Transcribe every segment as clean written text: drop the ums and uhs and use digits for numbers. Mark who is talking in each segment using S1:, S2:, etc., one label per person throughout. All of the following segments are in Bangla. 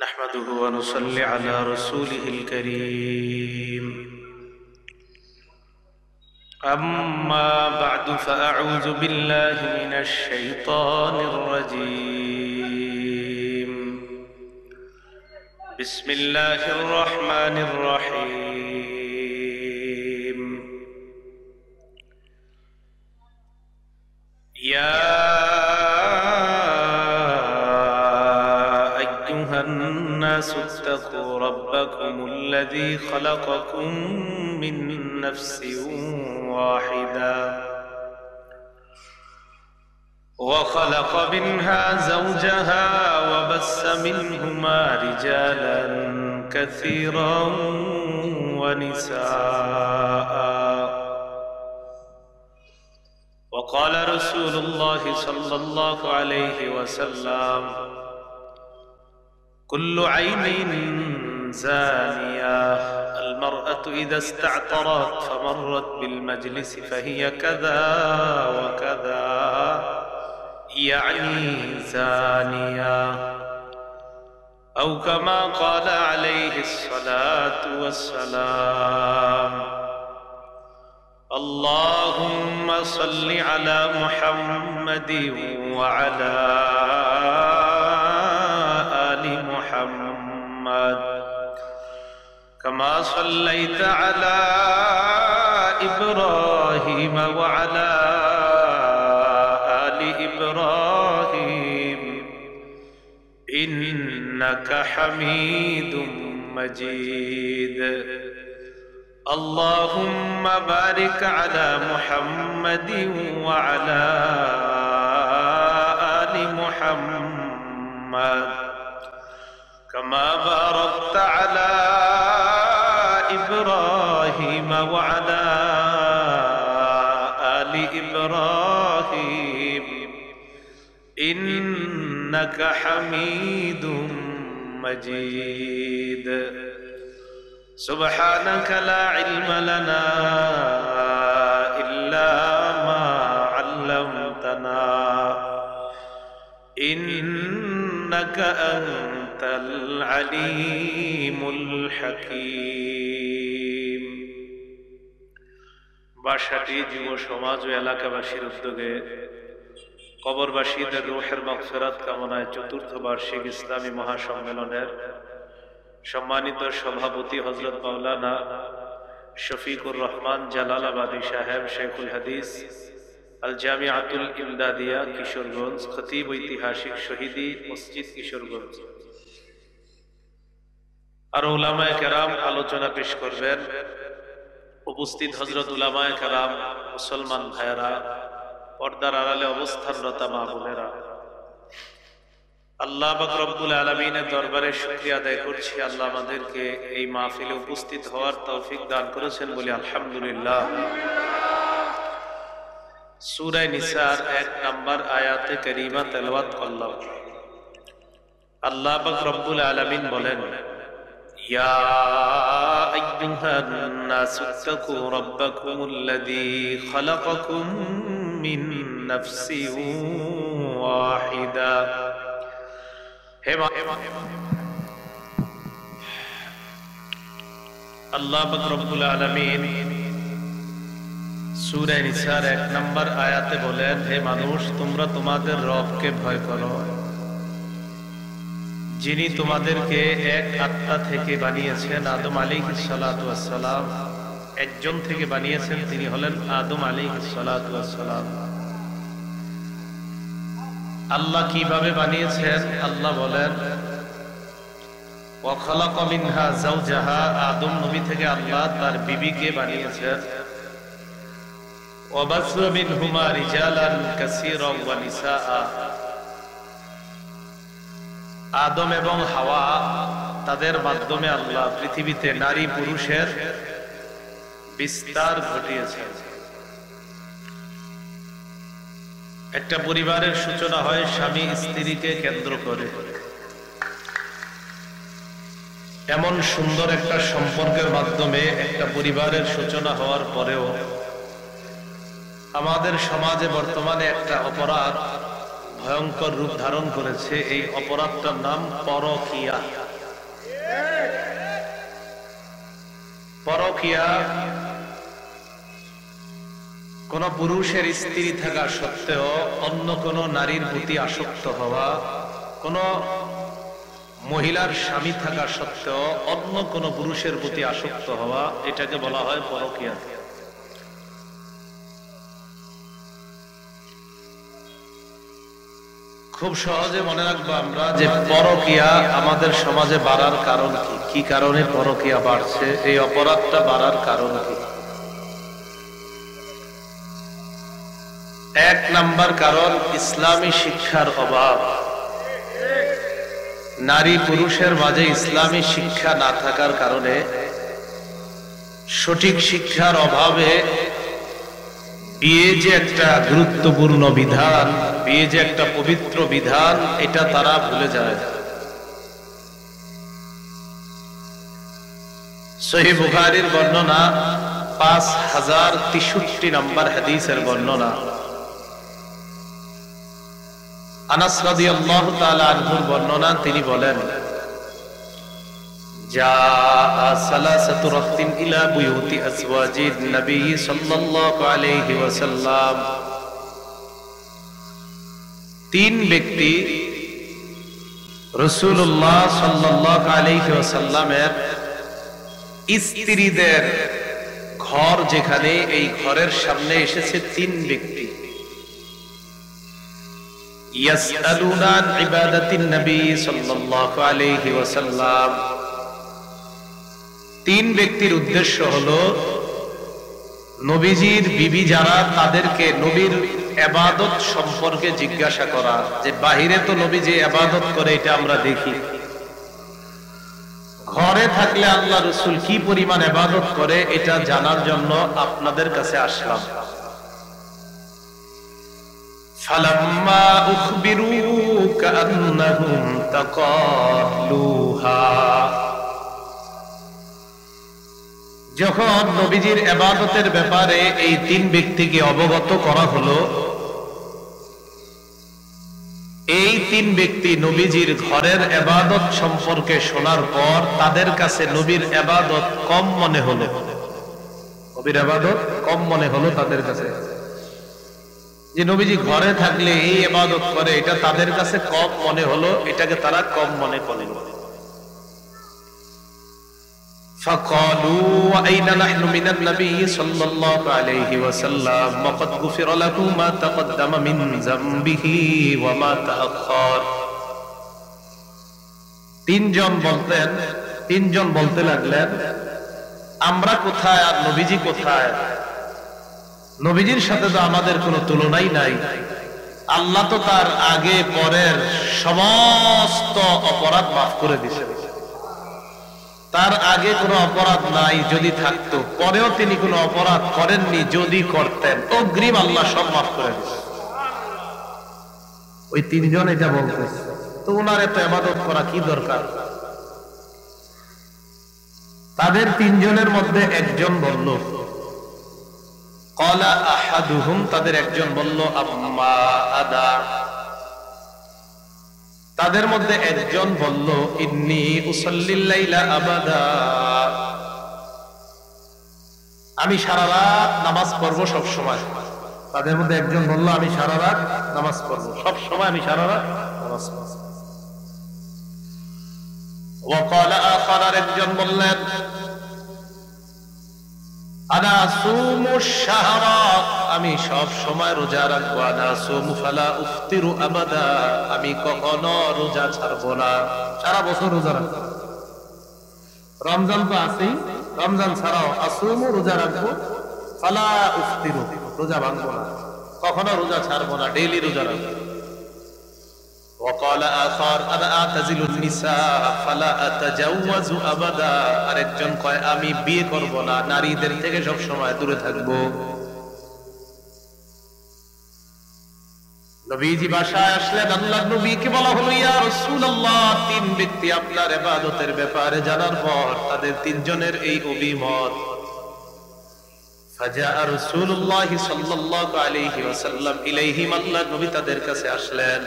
S1: نحمده ونصلي على رسوله الكريم أما بعد فأعوذ بالله من الشيطان الرجيم بسم الله الرحمن الرحيم يا الناس اتقوا ربكم الذي خلقكم من نفس واحدة وخلق منها زوجها وبث منهما رجالا كثيرا ونساء وقال رسول الله صلى الله عليه وسلم كل عين زانية المرأة إذا استعطرت فمرت بالمجلس فهي كذا وكذا يعني زانية أو كما قال عليه الصلاة والسلام اللهم صل على محمد وعلى محمد كما صليت على إبراهيم وعلى آل إبراهيم إنك حميد مجيد اللهم بارك على محمد وعلى آل محمد كما باركت على إبراهيم وعلى آل إبراهيم إنك حميد مجيد سبحانك لا علم لنا إلا ما علمتنا إنك أنت العليم الحكيم বাসাটি যুব সমাজ ও এলাকাবাসীর উদ্যোগে কবরবাসীদের রূহের মাগফিরাত কামনায় চতুর্থ বার্ষিক ইসলামী মহাসম্মেলনের সম্মানিত সভাপতি হযরত মাওলানা শফিকুর রহমান জালালাবাদী সাহেব শেখুল হাদিস আল জামিআতুল ইমদাদিয়া কিশোরগঞ্জ খতিব ঐতিহাসিক শহীদি মসজিদ কিশোরগঞ্জ আর উলামায়ে কেরাম আলোচনা পেশ করবেন। উপস্থিত হযরত উলামায়ে কেরাম, মুসলমান ভাইয়েরা, পর্দার আড়ালে অবস্থানরত মা বোনেরা, আল্লাহ পাক রব্বুল আলামিনের দরবারে শুকরিয়া আদায় করছি আল্লাহ আমাদেরকে এই মাহফিলে উপস্থিত হওয়ার তৌফিক দান করেছেন বলে আলহামদুলিল্লাহ। সূরা নিসার 1 নম্বর আয়াতে কারিমা তেলাওয়াত করলাম। আল্লাহ পাক রব্বুল আলামিন বলেন ইয়া আইয়ুহান নাসু তাকু রাব্বাকুমুল্লাযী খালাকাকুম মিন নাফসিন ওয়াহিদা। আল্লাহ পাক রব্বুল আলামিন সূরা নিসার 1 নম্বর আয়াতে বলেন, হে মানুষ, তোমরা তোমাদের রবকে ভয় করো, যিনি তোমাদেরকে এক আত্মা থেকে বানিয়েছেন, আদম আলাইহিস সালাতু ওয়াস সালাম। একজন থেকে বানিয়েছেন, তিনি হলেন আদম আলাইহিস সালাতু ওয়াস সালাম। আল্লাহ কিভাবে বানিয়েছেন? আল্লাহ বলেন ওয়া খালাকা মিনহা যাওজাহা, আদম নবী থেকে আল্লাহ তার বিবিকে বানিয়েছেন। ওয়া বাসা মিনহুমা রিজালান কাসীরান ওয়া নিসাআ, আদম এবং হাওয়া তাদের মাধ্যমে আল্লাহ পৃথিবীতে নারী পুরুষের বিস্তার ঘটিয়েছেন। একটা পরিবারের সূচনা হয় স্বামী স্ত্রীকে কেন্দ্র করে। এমন সুন্দর একটা সম্পর্কের মাধ্যমে একটা পরিবারের সূচনা হওয়ার পরেও আমাদের সমাজে বর্তমানে একটা অপরাধ ভয়ঙ্কর রূপ ধারণ করেছে। এই অপরাধটার নাম পরকীয়া। পরকীয়া কোন পুরুষের স্ত্রী থাকা সত্ত্বেও অন্য কোন নারীর প্রতি আসক্ত হওয়া, কোন মহিলার স্বামী থাকা সত্ত্বেও অন্য কোন পুরুষের প্রতি আসক্ত হওয়া, এটাকে বলা হয় পরকীয়া। খুব সহজে মনে রাখবো আমরা যে পরকীয়া আমাদের সমাজে বাড়ার কারণ কি, কি কারণে পরকীয়া বাড়ছে, এই অপরাধটা বাড়ার কারণ কি। এক নাম্বার কারণ ইসলামী শিক্ষার অভাব। নারী পুরুষের মাঝে ইসলামী শিক্ষা না থাকার কারণে, সঠিক শিক্ষার অভাবে বিয়ে যে একটা গুরুত্বপূর্ণ বিধান, বিয়ে যে একটা পবিত্র বিধান, এটা তারা ভুলে যায়। সহিহ বুখারীর বর্ণনা 5063 নম্বর হাদিসের বর্ণনা। আনাস রাদিয়াল্লাহু তাআলা আনহুর বর্ণনা, তিনি বলেন, জাআ সালাসাতু রাহতিন ইলা বুয়ুতি আজওয়াজিন নবী সাল্লাল্লাহু আলাইহি ওয়াসাল্লাম। তিন ব্যক্তি রাসূলুল্লাহ সাল্লাল্লাহু আলাইহি ওয়াসাল্লামের স্ত্রীদের ঘর যেখানে, এই ঘরের সামনে এসেছে তিন ব্যক্তি। ইয়াসআলুনা আন ইবাদাতিন নবী সাল্লাল্লাহু আলাইহি ওয়াসাল্লাম। তিন ব্যক্তির উদ্দেশ্য হলো নবীজির বিবি যারা, তাদেরকে নবীর ইবাদত সম্পর্কে জিজ্ঞাসা করা, যে বাহিরে তো নবী যে ইবাদত করে এটা আমরা দেখি, ঘরে থাকলে আল্লাহ রাসূল কি পরিমাণ ইবাদত করে এটা জানার জন্য আপনাদের কাছে আসলাম। ফালাম্মা উখবিরু কান্নাহুম তাকালুহা। যখন নবীজির ইবাদতের ব্যাপারে এই তিন ব্যক্তিকে অবগত করা হলো, এই তিন ব্যক্তি নবীজির ঘরের ইবাদত সম্পর্কে শোনার পর তাদের কাছে নবীর ইবাদত কম মনে হলো। নবীর ইবাদত কম মনে হলো তাদের কাছে, যে নবীজি ঘরে থাকলে এই ইবাদত করে, এটা তাদের কাছে কম মনে হলো, এটাকে তারা কম মনে করল। فقالوا وأين نحن من النبي صلى الله عليه وسلم وقد غفر له ما تقدم من ذنبه وما تأخر। তিনজন বলতে লাগলেন, আমরা কোথায় আর নবীজি কোথায়? নবীজির সাথে তো আমাদের কোনো তুলনাই নাই। আল্লাহ তো তার আগে পরের সমস্ত অপরাধ মাফ করে দিয়েছেন। তার আগে কোনো অপরাধ নাই, যদি থাকতো, পরেও তিনি কোনো অপরাধ করেননি, যদি করতেন অগ্রিম আল্লাহ সব মাফ করে দিতেন। ওই তিনজন এটা বলতেছে, তো ওনার এত ইবাদত করা কি দরকার? তাদের তিনজনের মধ্যে একজন বলল, ক্বালা আহাদুহুম, তাদের একজন বলল, আম্মা আদা। তাদের মধ্যে একজন বলল, ইন্নী উসাল্লিল লাইলা আবাদা, আমি সারা রাত নামাজ পড়বো সব সময়। তাদের মধ্যে একজন বলল, আমি সারা রাত নামাজ পড়বো সব সময়, আমি সারা রাত নামাজ পড়বো। ওয়া ক্বালা আখার, একজন বললেন, আনা আসুমু শাহরা, আমি সব সময় রোজা রাখবো। আনা আসুমু ফালা উফতিরু আবাদা, আমি কখনো রোজা ছাড়বো না, সারা বছর রোজা রাখবো। রমজান তো আছেই, রমজান ছাড়াও আসুমু, রোজা রাখবো, ফালা উফতিরু, রোজা ভাঙবো না, কখনো রোজা ছাড়বো না, ডেইলি রোজা রাখবো। وقال آخر أنا أعتزل النساء فلا أتجوز أبدا, আরেকজন কয় আমি বিয়ে করব না, নারীদের থেকে সব সময় দূরে থাকবো। নবীজি বাসায় আসলেন, আল্লাহর নবীকে বলা হলো, ইয়া রাসূলুল্লাহ, তিন ব্যক্তি আপনার ইবাদতের ব্যাপারে জানার পর তাদের তিনজনের এই অভিমত। ফাজা রাসূলুল্লাহ সাল্লাল্লাহু আলাইহি ওয়াসাল্লাম ইলাইহিম, আল্লাহর নবী তাদের কাছে আসলেন।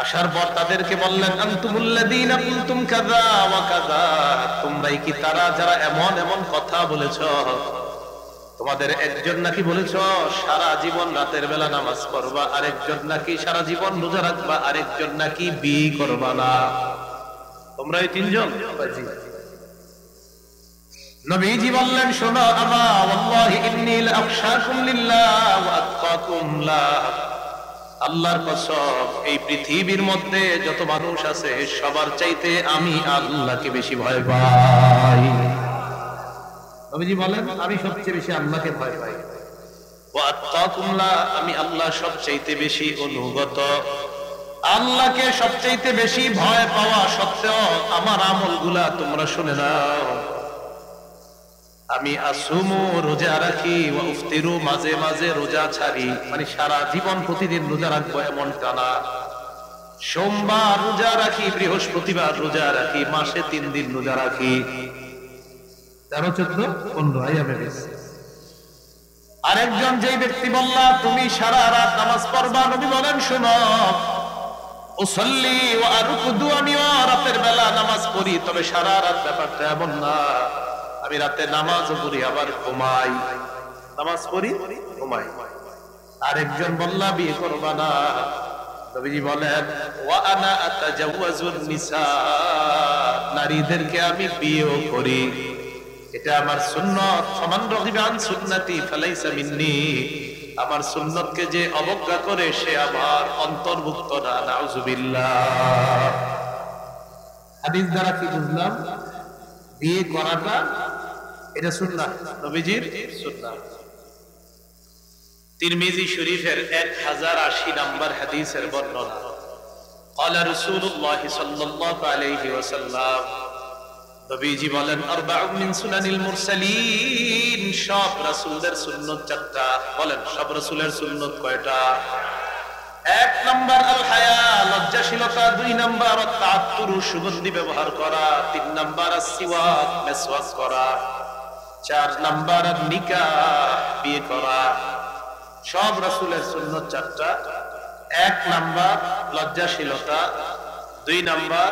S1: আসার পর তাদেরকে বললেন আনতুমুল্লাযীনা কুনতুম কাযা ওয়া কাযা, তোমরাই কি তারা যারা এমন এমন কথা বলেছ? তোমাদের একজন নাকি বলেছ সারা জীবন রাতের বেলা নামাজ পড়বা, আরেকজন নাকি সারা জীবন রোজা রাখবা, আরেকজন নাকি বিয়ে করবা না। তোমরা এই তিনজন? নবীজি বললেন শোনো, আমা ওয়াল্লাহি ইন্নী লাআখশাকুম লিল্লাহ ওয়া আতকাকুম লাহ, আল্লাহর কসম এই পৃথিবীর মধ্যে যত মানুষ আছে সবার চাইতে আমি আল্লাহকে বেশি ভয় পাই। নবীজি বলেন আমি সবচেয়ে বেশি আল্লাহকে ভয় পাই। ওয়া আতকাকুম লাহ, আমি আল্লাহ সবচাইতে বেশি অনুগত। আল্লাহকে সবচাইতে বেশি ভয় পাওয়া সত্ত্বেও আমার আমলগুলা তোমরা শুনে নাও। আমি আসুমু, রোজা রাখি, ওয়া উফতিরু, মাঝে মাঝে রোজা ছাড়ি, মানে সারা জীবন প্রতিদিন রোজা রাখবো এমনটা না। সোমবার রোজা রাখি, বৃহস্পতিবার রোজা রাখি, মাসে 3 দিন রোজা রাখি। 13, 14, 15 আইয়ামে বেশি। আরেকজন যেই ব্যক্তি বললা তুমি সারা রাত নামাজ পড়বা, নবী বলেন শোনো, উসাল্লি ওয়া আরকুদু, আমিও রাতের বেলা নামাজ পড়ি, তবে সারা রাত ব্যাপারটা এমন না। আমি রাতে নামাজও পড়ি আবার ঘুমাই, নামাজ পড়ি ঘুমাই। আরেকজন বললা বিয়ে করবা না, নবীজি বলেন ওয়া আনা আতাজাওয়াজুন নিসা, নারীদেরকে আমি বিয়েও করি, এটা আমার সুন্নাত। ফামান রাগিবা আন সুন্নতি ফালাইসা মিন্নি, আমার সুন্নতকে যে অবজ্ঞা করে সে আমার অন্তর্ভুক্ত না। নাউযুবিল্লাহ। হাদিস দ্বারা কি বুঝলাম? বিয়ে করাটা এটা সুন্নাহ, নবীজির সুন্নাহ। তিরমিজি শরীফের 1080 নম্বর হাদিসের বর্ণনা, ক্বালা রাসূলুল্লাহ সাল্লাল্লাহু আলাইহি ওয়াসাল্লাম, নবীজি বলেন আরবাউন মিন সুনানিল মুরসালিন, সব রাসূলদের সুন্নাত 4টা। বলেন সব রাসূলের সুন্নাত কয়টা? 1 নাম্বার আল হায়া, লজ্জাশীলতা। 2 নাম্বার তাআত্তুর, সুগন্ধি ব্যবহার করা। 3 নাম্বার আসওয়াক, মেসওয়াক করা। 4 নাম্বার নিকাহ, বিয়ে করা। সব রাসূলের সুন্নাত 4টা। 1 নাম্বার লজ্জাশীলতা, 2 নাম্বার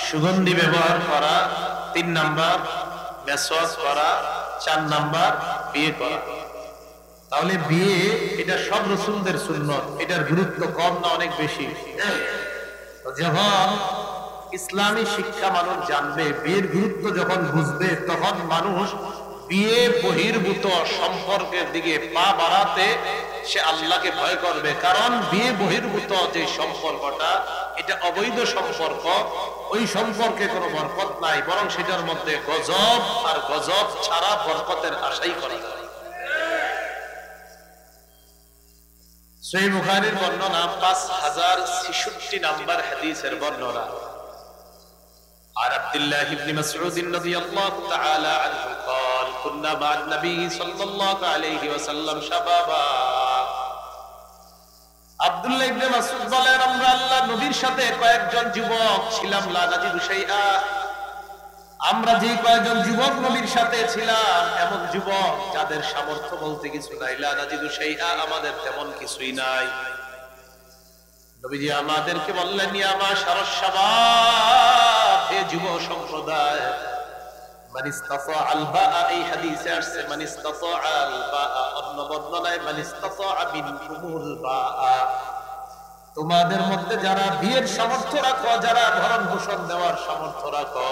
S1: সুগন্ধি ব্যবহার করা, 3 নাম্বার মেসওয়াক করা, 4 নাম্বার বিয়ে করা। তাহলে বিয়ে এটা সব রাসূলদের সুন্নাত, এটার গুরুত্ব কম না অনেক বেশি? যখন ইসলামী শিক্ষা মানুষ জানবে, বিয়ের গুরুত্ব যখন বুঝবে, তখন মানুষ বিয়ে বহির্ভূত সম্পর্কের দিকে পা বাড়াতে সে আল্লাহকে ভয় করবে। কারণ বিয়ে বহির্ভূত যে সম্পর্কটা এটা অবৈধ সম্পর্ক, ওই সম্পর্কে কোনো বরকত নাই, বরং সেটার মধ্যে গজব, আর গজব ছাড়া বরকতের আশাই করা যায়। সহিহ বুখারীর বর্ণনা 5066 নাম্বার হাদিসের বর্ণনা। আর আব্দুল্লাহ ইবনে মাসউদ রাদিয়াল্লাহু তাআলা আনহু قال كنا مع النبي صلى الله عليه وسلم شبابا, আব্দুল্লাহ ইবনে মাসউদ বলেন আমরা আল্লাহর নবীর সাথে কয়েকজন যুবক ছিলাম। লা নাজিদু শাইআ, আমরা যে কয়েকজন যুবক নবীর সাথে ছিলাম এমন যুবক যাদের সামর্থ্য বলতে কিছু নাই। লা নাজিদু শাইআ, আমাদের তেমন কিছুই নাই। নবীজি আমাদেরকে বললেন ইয়া মাশারাশ শাবাব, হে যুব সম্প্রদায়, মান ইসতাতা আল বাআ, এই হাদিসে আসছে মান ইসতাতা আল বাআ, অন্য বর্ণনায় মান ইসতাতা মিনকুমুল বাআ, তোমাদের মধ্যে যারা বিয়ের সামর্থ্য রাখো, যারা ভরণ পোষণ দেওয়ার সামর্থ্য রাখো,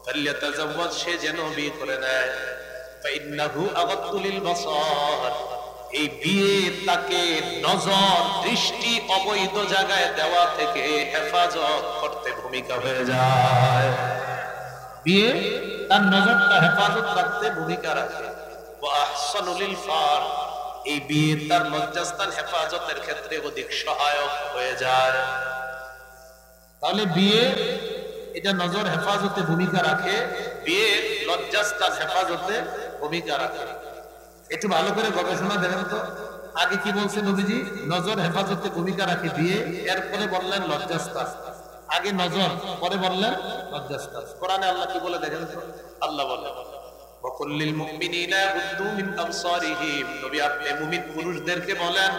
S1: ফালিয়াতাজাওয়াজ, সে যেন বিয়ে করে নেয়। ফাইন্নাহু আগাদ্দু লিল বাসার, এই বিয়ে তাকে নজর, দৃষ্টি অবৈধ জায়গায় দেওয়া থেকে হেফাজত করতে ভূমিকা হয়ে যায়। বিয়ে তার নজরটা হেফাজত রাখতে ভূমিকা রাখে। ওয়া আহসানু লিল ফার, এই বিয়ে তার লজ্জাস্থান হেফাজতের ক্ষেত্রে অধিক সহায়ক হয়ে যায়। তাহলে বিয়ে এটা নজর হেফাজতে ভূমিকা রাখে, বিয়ে লজ্জাস্থান হেফাজতে ভূমিকা রাখে। একটু ভালো করে গবেষণা দেখেন তো, আগে কি বলছে নবীজি? নজর হেফাজতে ভূমিকা রাখে বিয়ে, এরপরে বললেন লজ্জাস্থান। আগে নজর, পরে বললেন লজ্জাস্থান। কোরআনে আল্লাহ কি বলে দেখেন তো? আল্লাহ বলে ওয়াকুল্লিল মুমিনিনা ইয়াগুদ্দু মিন আবসারিহিম, নবী আপনি মুমিন পুরুষদেরকে বলেন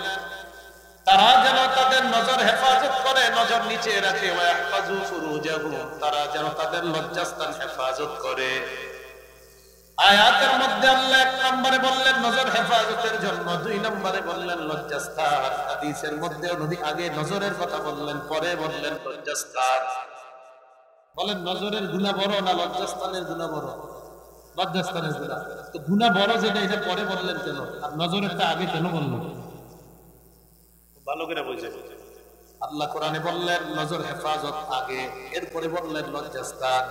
S1: তারা যেন তাদের নজর হেফাজত করে, নজর নিচে রাখে। ওয়াহফাজু ফুরুজাহুম, তারা যেন তাদের লজ্জাস্থান হেফাজত করে। আয়াতের মধ্যে আল্লাহ এক নম্বরে বললেন নজর হেফাজতের জন্য, দুই নম্বরে বললেন লজ্জাস্থান। হাদিসের মধ্যে নবী আগে নজরের কথা বললেন, পরে বললেন লজ্জাস্থান। বলেন নজরের গুনাহ বড় না লজ্জাস্থানের গুনাহ বড়? লজ্জাস্থানের গুনাহ। তো গুনাহ বড় যেটা, এটা পরে বললেন কেন, আর নজরেরটা আগে কেন বললেন? ভালো করে বুঝেন। আল্লাহ কোরআনে বললেন নজর হেফাজত আগে, এরপরে বললেন লজ্জাস্থান।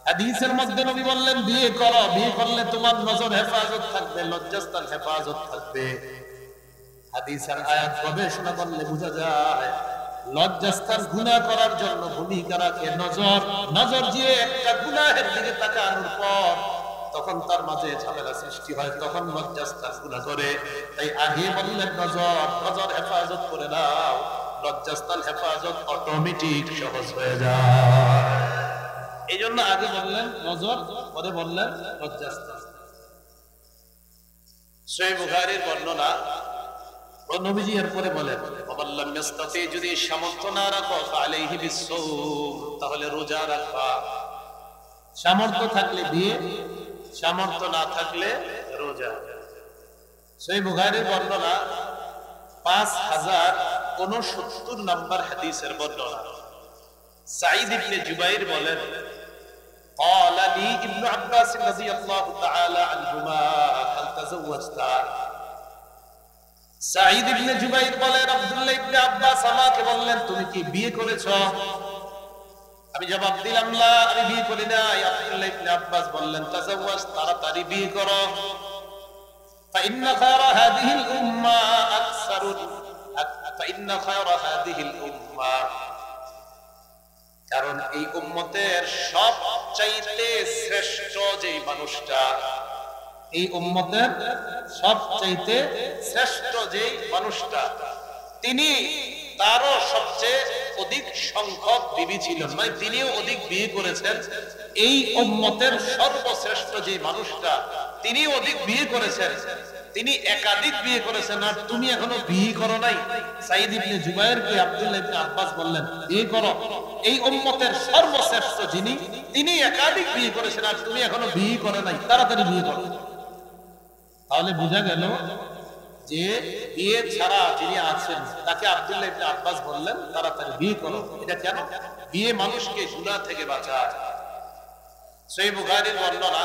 S1: হাদিসের মধ্যে নবী বললেন বিয়ে করো, বিয়ে করলে তোমার নজর হেফাজত থাকবে, লজ্জাস্থান হেফাজত থাকবে। হাদিসের আয়াত গবেষণা করলে বোঝা যায় লজ্জাস্থান গুনাহ করার জন্য ভূমিকা রাখে নজর। নজর যে একটা গুনাহের দিকে তাকানোর পর তখন তার মাঝে ঝামেলা সৃষ্টি হয়, তখন লজ্জাস্থান গুনাহ করে। তাই আগে বললেন নজর, নজর হেফাজত করে নাও, লজ্জাস্থান হেফাজত অটোমেটিক সহজ হয়ে যায়। এই জন্য আগে বললেন নজর, পরে বললেন লজ্জাস্থান। সহিহ বুখারীর বর্ণনা, নবীজি এরপরে বলেন ওয়াল্লাম ইয়াস্তাতি, যদি সামর্থ্য না রাখো ফালাইহি বিসসাওম, তাহলে রোজা রাখবা। সামর্থ্য থাকলে বিয়ে, সামর্থ্য না থাকলে রোজা। সহিহ বুখারীর বর্ণনা 5069 নম্বর হাদিসের বর্ণনা। সাঈদ ইবনে জুবাইর বলেন قال لي ابن عباس رضي الله تعالى عنهما هل تزوجت। সাঈদ ইবনে জুবাইর বলেন আব্দুল্লাহ ইবনে আব্বাস আমাকে বললেন তুমি কি বিয়ে করেছো? আমি জবাব দিলাম না, আমি বিয়ে করি নাই। আব্দুল্লাহ ইবনে আব্বাস বললেন তাজাওয়াজ, তাড়াতাড়ি বিয়ে করো। فإن خير هذه الأمة أكثر فإن خير هذه الأمة، কারণ এই উম্মতের সবচাইতে শ্রেষ্ঠ যে মানুষটা, এই উম্মতের সবচাইতে শ্রেষ্ঠ যে মানুষটা, তিনি তারও সবচেয়ে অধিক সংখ্যক বিবি ছিলেন, মানে তিনিও অধিক বিয়ে করেছেন। এই উম্মতের সর্বশ্রেষ্ঠ যে মানুষটা, তিনি অধিক বিয়ে করেছেন, তিনি একাধিক বিয়ে করেছেন, আর তুমি এখনো বিয়ে করো নাই। সাঈদ ইবনে জুবাইরকে আব্দুল্লাহ ইবনে আব্বাস বললেন বিয়ে করো। এই উম্মতের সর্বশ্রেষ্ঠ যিনি, তিনি একাধিক বিয়ে করেছেন, আর তুমি এখনো বিয়ে করো নাই, তাড়াতাড়ি বিয়ে করো। তাহলে বোঝা গেল যে বিয়ে ছাড়া যিনি আছেন তাকে আব্দুল্লাহ ইবনে আব্বাস বললেন তাড়াতাড়ি বিয়ে করো। এটা কেন? বিয়ে মানুষকে গুনাহ থেকে বাঁচায়। সহিহ বুখারীর বর্ণনা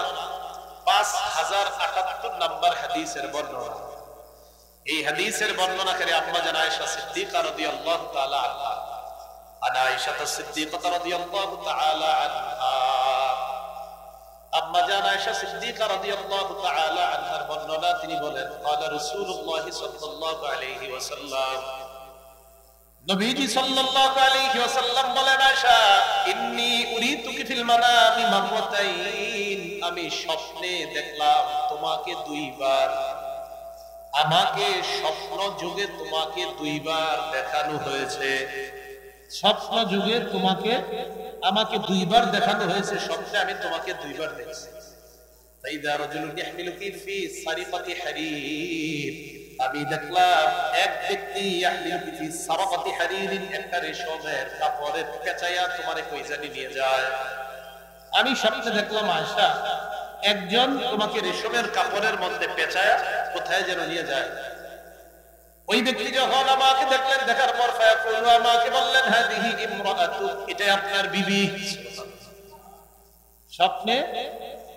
S1: 5078 নম্বর হাদিসের বর্ণনা। এই হাদিসের বর্ণনাকারী আম্মা জান আয়েশা সিদ্দিকা রাদিয়াল্লাহু তাআলা আনহা, আনা আয়েশা সিদ্দিকা রাদিয়াল্লাহু তাআলা আনহা, আম্মা জান আয়েশা সিদ্দিকা রাদিয়াল্লাহু তাআলা আনহার বর্ণনা, তিনি বলেন ক্বালা রাসূলুল্লাহ সাল্লাল্লাহু আলাইহি ওয়াসাল্লাম, নবীজি সাল্লাল্লাহু আলাইহি ওয়াসাল্লাম বলেন আয়েশা ইন্নী উরিতুকি ফিল মানামি মাররাতাইন, আমি স্বপ্নে দেখলাম তোমাকে দুইবার। আমাকে স্বপ্ন যুগে তোমাকে দুইবার দেখানো হয়েছে। স্বপ্ন যুগে তোমাকে আমাকে দুইবার দেখানো হয়েছে, স্বপ্নে আমি তোমাকে দুইবার দেখছি। ফাইদা রাজুলুন ইয়াহমিলুকি ফি সারিফাতি হারির, আমি দেখলাম এক ব্যক্তি ইয়াহমিলুকি ফি সারাফাতি হারিরিন, একটা রেশমের কাপড়ে পেঁচায়া তোমারে কই জানি নিয়ে যায়। আমি স্বপ্নে দেখলাম আয়েশা একজন তোমাকে রেশমের কাপড়ের মধ্যে পেঁচায়া কোথায় যেন নিয়ে যায়। ওই ব্যক্তি যখন আমাকে দেখলেন, দেখার পর ফায়াকুলু, আমাকে বললেন হাদিহি ইমরাআতু, এটা আপনার বিবি। স্বপ্নে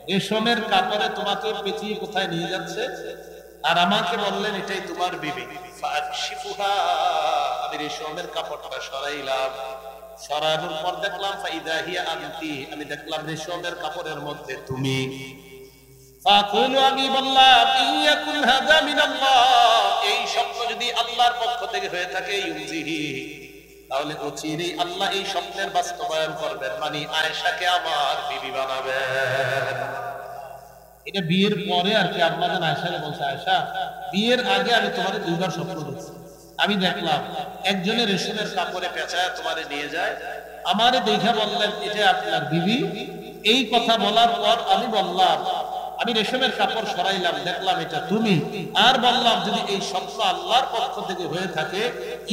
S1: রেশমের কাপড়ে তোমাকে পেঁচিয়ে কোথায় নিয়ে যাচ্ছে, আর আমাকে বললেন এটাই তোমার বিবি। ফাআকশিফুহা, আমি রেশমের কাপড়টা সরাইলাম। সরানোর পর দেখলাম ফাইদা হিয়া আনতি, আমি দেখলাম রেশমের কাপড়ের মধ্যে তুমি। ফাকুলু, আমি বললাম ইয়াকুন হাযা মিনাল্লাহ, এই স্বপ্ন যদি আল্লাহর পক্ষ থেকে হয়ে থাকে, ইউজিহি, তাহলে অচিরেই আল্লাহ এই স্বপ্নের বাস্তবায়ন করবেন, মানে আয়েশাকে আমার বিবি বানাবেন। এটা বিয়ের পরে আর কি আম্মা জান আয়েশাকে বলছে, আয়েশা বিয়ের আগে আমি তোমারে দুইবার স্বপ্ন দেখছি। আমি দেখলাম একজনের রেশমের কাপড়ে পেঁচায় তোমারে নিয়ে যায়, আমারে দেখে বললেন এটা আপনার বিবি। এই কথা বলার পর আমি বললাম
S2: আমি রেশমের কাপড় সরাইলাম, দেখলাম এটা তুমি, আর বললাম যদি এই স্বপ্ন আল্লাহর পক্ষ থেকে হয়ে থাকে,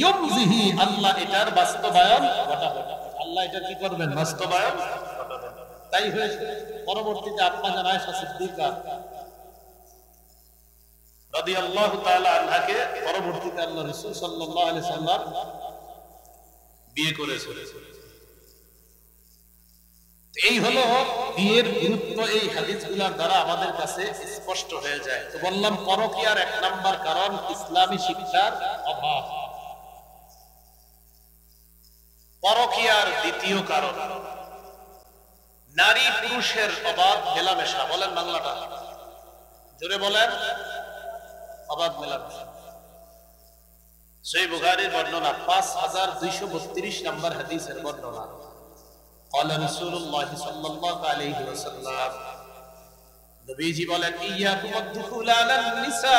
S2: ইউমজিহি, আল্লাহ এটার বাস্তবায়ন ঘটাবেন। আল্লাহ এটা কি করবেন? বাস্তবায়ন ঘটাবেন। তাই হয়েছে। পরবর্তীতে আম্মা জান আয়েশা সিদ্দিকা রাদিয়াল্লাহু তাআলা আনহাকে পরবর্তীতে আল্লাহ রাসূল সাল্লাল্লাহু আলাইহি সাল্লাম বিয়ে করেছিলেন। এই হলো বিয়ের গুরুত্ব। এই হাদিসগুলোর দ্বারা আমাদের কাছে স্পষ্ট হয়ে যায়। তো বললাম পরকীয়ার এক নাম্বার কারণ ইসলামী শিক্ষার অভাব। পরকীয়ার দ্বিতীয় কারণ নারী পুরুষের অবাধ মেলামেশা। বলেন বাংলাটা জোরে বলেন, অবাধ মেলামেশা। সহিহ বুখারীর বর্ণনা 5232 নম্বর হাদিসের বর্ণনা। قال رسول الله صلى الله عليه وسلم, নবীজি বলেন, ইয়াকুম আদ-দুখুল আলান নিসা,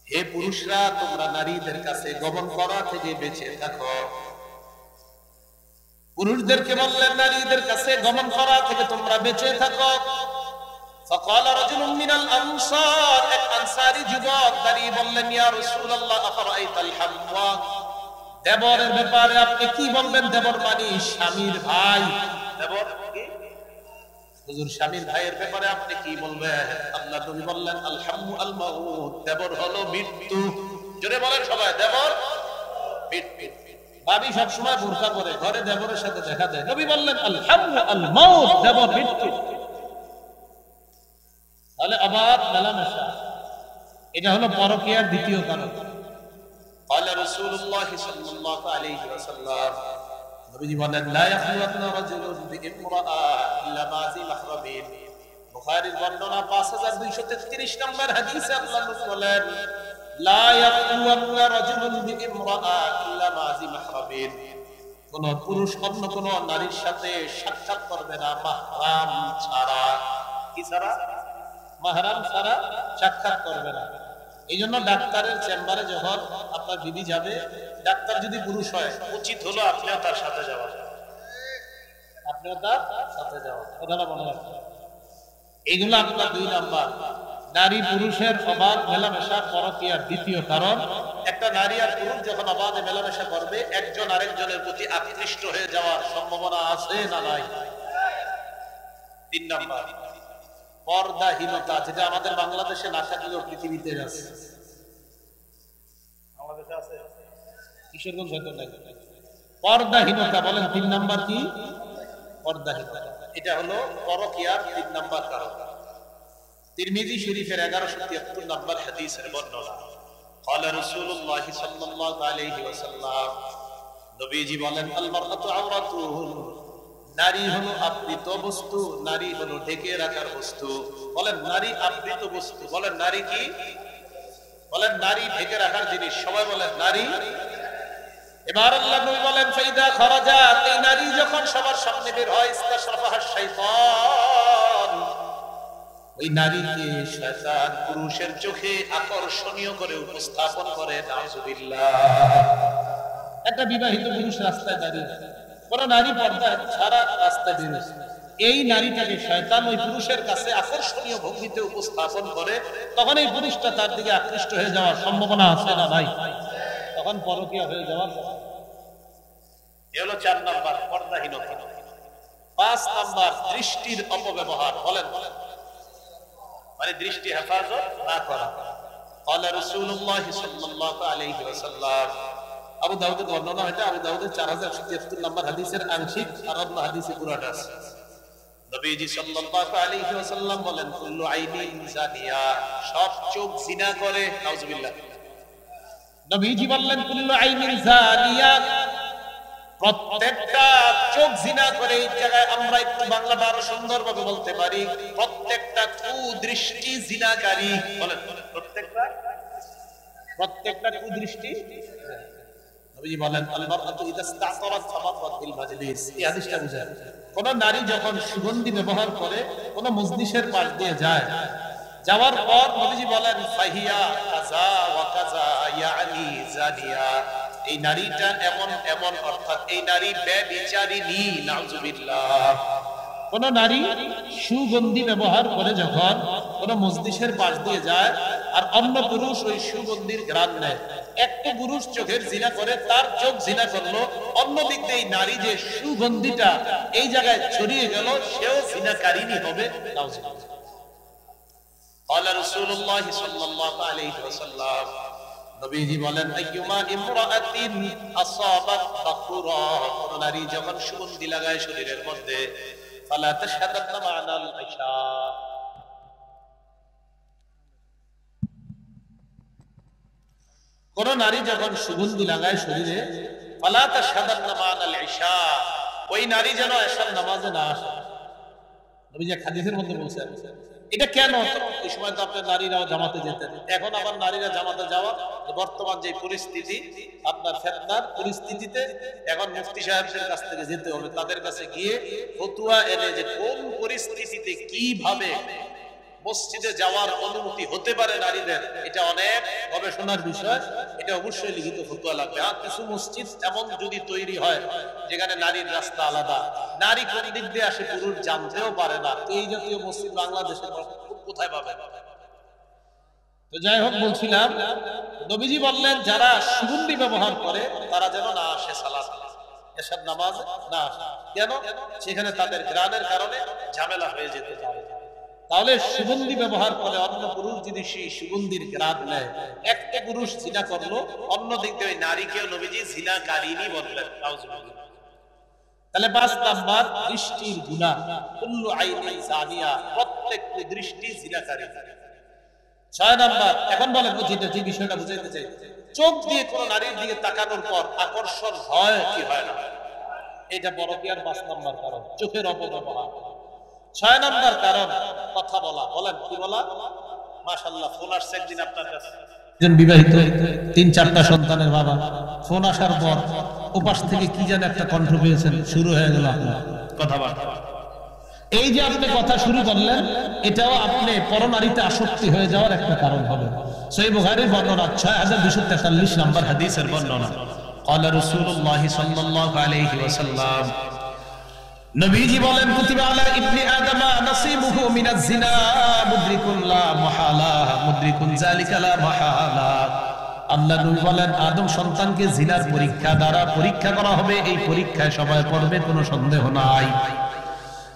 S2: হে পুরুষরা তোমরা নারীদের কাছে গমন করা থেকে বেঁচে থাকো। পুরুষদেরকে বললেন নারীদের কাছে গমন করা থেকে তোমরা বেঁচে থাকো। فقال رجل من الانصار, এক আনসারী যুবক দাঁড়িয়ে বললেন, ইয়া রাসূলুল্লাহ আফরাআইতা আল-হামওয়া, দেবরের ব্যাপারে আপনি কি বলবেন? দেবর মানে স্বামীর ভাই। দেবর কি? হুজুর স্বামীর ভাইয়ের ব্যাপারে আপনি কি বলবেন? আল্লাহ নবী বললেন, আল হাম্মু আল মাউত, দেবর হলো মৃত্যু। জোরে বলেন সবাই, দেবর মৃত্যু। ভাবি সব সময় বোরকা পরে ঘরে দেবরের সাথে দেখা দেয়। নবী বললেন আল হাম্মু আল মাউত, দেবর মৃত্যু। তাহলে আবার মেলামেশা, এটা হলো পরকীয়ার দ্বিতীয় কারণ। قال رسول الله صلى الله عليه وسلم, নবীজি বলেন, লা ইয়াখলুওয়াতনা রাজুলুন বিইমরাআ ইল্লা মা জি মাহরামিন। বুখারীর বর্ণনা 5233 নম্বর হাদিসে আল্লাহ নবী বলেন, লা ইয়াখলুওয়াতনা রাজুলুন বিইমরাআ ইল্লা মা জি মাহরামিন, কোন পুরুষ অন্য কোন নারীর সাথে সাক্ষাৎ করবে না মাহরাম ছাড়া। কি ছাড়া? মাহরাম ছাড়া সাক্ষাৎ করবে না। এই জন্য ডাক্তারের চেম্বারে যখন আপনার বিবি যাবে, ডাক্তার যদি পুরুষ হয়, উচিত হলো আপনিও তার সাথে যাওয়া, আপনিও তার সাথে যাওয়া। কথাটা মনে রাখবেন। এইগুলো আপনার দুই নাম্বার নারী পুরুষের অবাধ মেলামেশা পরকীয়ার দ্বিতীয় কারণ। একটা নারী আর পুরুষ যখন অবাধে মেলামেশা করবে, একজন আরেকজনের প্রতি আকৃষ্ট হয়ে যাওয়ার সম্ভাবনা আছে না নাই? তিন নাম্বার পর্দাহীনতা, যেটা আমাদের বাংলাদেশে না থাকলেও পৃথিবীতে আছে। বাংলাদেশে আছে, কিশোরগঞ্জ হয়তো নাই। পর্দাহীনতা, বলেন তিন নাম্বার কি? পর্দাহীনতা। এটা হলো পরকীয়ার তিন নাম্বার কারণ। তিরমিজি শরীফের 1173 নম্বর হাদিসের বর্ণনা। قال رسول الله صلى الله عليه وسلم, নবীজি বলেন, আল মারআতু আওরাতুন, নারী হলো আবৃত বস্তু, নারী হলো ঢেকে রাখার বস্তু। বলেন নারী আবৃত বস্তু। বলেন নারী কি? বলেন নারী ঢেকে রাখার জিনিস। সবাই বলেন নারী। এবার আল্লাহ নবী বলেন, ফাইদা খারাজাত, এই নারী যখন সবার সামনে বের হয়, ইস্তাশরাফাহা শাইতান, ওই নারীকে শয়তান পুরুষের চোখে আকর্ষণীয় করে উপস্থাপন করে। নাউজুবিল্লাহ। একটা বিবাহিত পুরুষ রাস্তায় দাঁড়িয়ে, কোন নারী পর্দা ছাড়া রাস্তায় বের হয়েছে, এই নারীটাকে শয়তান ওই পুরুষের কাছে আকর্ষণীয় ভঙ্গিতে উপস্থাপন করে, তখন এই পুরুষটা তার দিকে আকৃষ্ট হয়ে যাওয়ার সম্ভাবনা আছে না নাই? তখন পরকীয়া হয়ে যাওয়ার। এ হলো 4 নাম্বার পর্দাহীনতা। 5 নাম্বার দৃষ্টির অপব্যবহার। বলেন মানে দৃষ্টি হেফাজত না করা। قال رسول الله صلى الله عليه وسلم, আবু দাউদের বর্ণনা, এটা আবু দাউদের 4077 নম্বর হাদিসের আংশিক আর অন্য হাদিসে পুরাটা আছে। নবীজি সাল্লাল্লাহু আলাইহি ওয়াসাল্লাম বলেন, কুল্লু আইনিন জানিয়া, সব চোখ জিনা করে। নাউজুবিল্লাহ। নবীজি বললেন, কুল্লু আইনিন জানিয়া, প্রত্যেকটা চোখ জিনা করে। এই জায়গায় আমরা একটু বাংলাটা আরো সুন্দরভাবে বলতে পারি, প্রত্যেকটা কুদৃষ্টি জিনাকারী। বলেন প্রত্যেকটা কুদৃষ্টি। নবীজি বলেন, আল মারআতু ইযা ইসতাতারাত ফামারাত বিল মাজলিস। এই হাদিসটা বুঝায়, কোন নারী যখন সুগন্ধি ব্যবহার করে, কোন মজলিসের পাশ দিয়ে যায়, যাওয়ার পর নবীজি বলেন, ফাহিয়া কাযা ওয়া কাযা, ইয়ানি জানিয়া, এই নারীটা এমন এমন, অর্থাৎ এই নারী ব্যভিচারিণী। নাউজুবিল্লাহ। কোন নারী সুগন্ধি ব্যবহার করে যখন কোন মজলিসের পাশ দিয়ে যায় আর অন্য পুরুষ ওই সুগন্ধির ঘ্রাণ নেয়, একটা পুরুষ চোখের জিনা করে, তার চোখ জিনা করলো, অন্য দিক দিয়ে এই নারী যে সুগন্ধিটা এই জায়গায় ছড়িয়ে গেল, সেও জিনাকারিনী হবে। قال رسول الله صلى الله عليه وسلم, নবীজি বলেন, আইয়ুমা ইমরাআতিন আসাবাত বাকুরা, কোন নারী যখন সুগন্ধি লাগায় শরীরের মধ্যে, ফালা তাশহাদাতনা মা'নাল ইশা, কোন নারী যখন সুগন্ধি লাগায় শরীরে, ফালা তাশহাদাতনা মা'নাল ইশা, ওই নারী যেন এশার নামাজে না আসে। নবীজি হাদিসের মধ্যে বলছেন এটা কেন? ওই সময় তো আপনার নারীরাও জামাতে যেতেন, এখন আবার নারীরা জামাতে যাওয়া, বর্তমান যে পরিস্থিতি আপনার ফিতনার পরিস্থিতিতে এখন মুফতি সাহেবদের কাছ থেকে যেতে হবে, তাদের কাছে গিয়ে ফতোয়া এনে যে কোন পরিস্থিতিতে কিভাবে মসজিদে যাওয়ার অনুমতি হতে পারে নারীদের, এটা অনেক গবেষণার বিষয়, এটা অবশ্যই লিখিত ফতোয়া লাগবে। আর কিছু মসজিদ এমন যদি তৈরি হয় যেখানে নারীর রাস্তা আলাদা, নারী কোন দিক দিয়ে আসে পুরুষ জানতেও পারে না, এই জাতীয় মসজিদ বাংলাদেশে কোথায় পাবে? তো যাই হোক, বলছিলাম নবীজি বললেন যারা সুগন্ধি ব্যবহার করে তারা যেন না আসে সালাত, এশার নামাজ না আসে। কেন? সেখানে তাদের ঘ্রাণের কারণে ঝামেলা হয়ে যেতে পারে। তাহলে সুগন্ধি ব্যবহার করে অন্য পুরুষ যদি সেই সুগন্ধির ঘ্রাণ নেয়, একটা পুরুষ জিনা করলো, অন্য দিক দিয়ে ওই নারীকেও নবীজি জিনাকারিনী বললেন। তাহলে 5 নাম্বার দৃষ্টির গুনাহ, কুল্লু আইনিন জানিয়া, প্রত্যেকটি দৃষ্টি জিনাকারী। 6 নাম্বার, এখন বলেন যে বিষয়টা বুঝাইতে চাই, চোখ দিয়ে কোন নারীর দিকে তাকানোর পর আকর্ষণ হয় কি হয় না, এটা পরকীয়ার 5 নাম্বার কারণ, চোখের অপব্যবহার। 6 নাম্বার কারণ কথা বলা। বলেন কি বলা? মাশাআল্লাহ, ফোন আসছে একদিন আপনার কাছে, একজন বিবাহিত 3-4টা সন্তানের বাবা, ফোন আসার পর উপাস থেকে কি যেন একটা কণ্ঠ পেয়েছেন, শুরু হয়ে গেল আপনার কথাবার্তা। এই যে আপনি কথা শুরু করলেন, এটাও আপনি পরনারীতে আসক্তি হয়ে যাওয়ার একটা কারণ হবে। সহিহ বুখারীর বর্ণনা 6243 নম্বর হাদিসের বর্ণনা, قال رسول الله صلى الله عليه وسلم, নবীজি বলেন, কুতিবা আলা ইবনি আদম নাসিবুহু মিনাজ জিনা মুদরিকুন লা মুহালা মুদরিকুন যালিকা লা মুহালা। আল্লাহ নবী বলেন, আদম সন্তানকে জিনার পরীক্ষা দ্বারা পরীক্ষা করা হবে, এই পরীক্ষায় সবাই পড়বে, কোনো সন্দেহ নাই।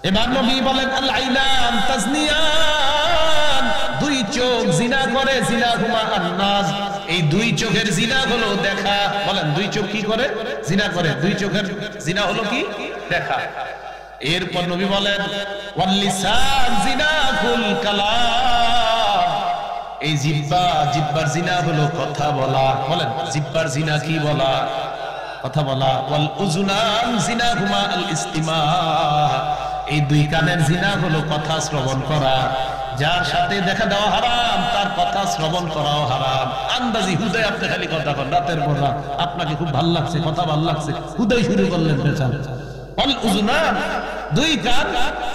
S2: এবার নবী বলেন, আল আইনান তাজনিয়ান, 2 চোখ জিনা করে, জিনা হুমা আন্নাজ, এই 2 চোখের জিনা হলো দেখা। বলেন 2 চোখ কি করে? জিনা করে। 2 চোখের জিনা হলো কি? দেখা। এরপর নবী বলেন, ওয়াল লিসান জিনাকুল কালাম, এই জিহ্বার জিনা হলো কথা বলা। বলেন জিহ্বার জিনা কি বলা? কথা বলা। ওয়াল উযুনান জিনাহুমা আল ইস্তিমা, এই 2 কানের জিনা হলো কথা শ্রবণ করা। যার সাথে দেখা দেওয়া হারাম, তার কথা শ্রবণ করাও হারাম। আন্দাজি হুদাই আপনি খালি কথা কন, রাতের পর রাত আপনাকে খুব ভালো লাগছে, কথা ভালো লাগছে, হুদাই শুরু করলেন পেছান। ওয়াল উযুনান, 2 কান,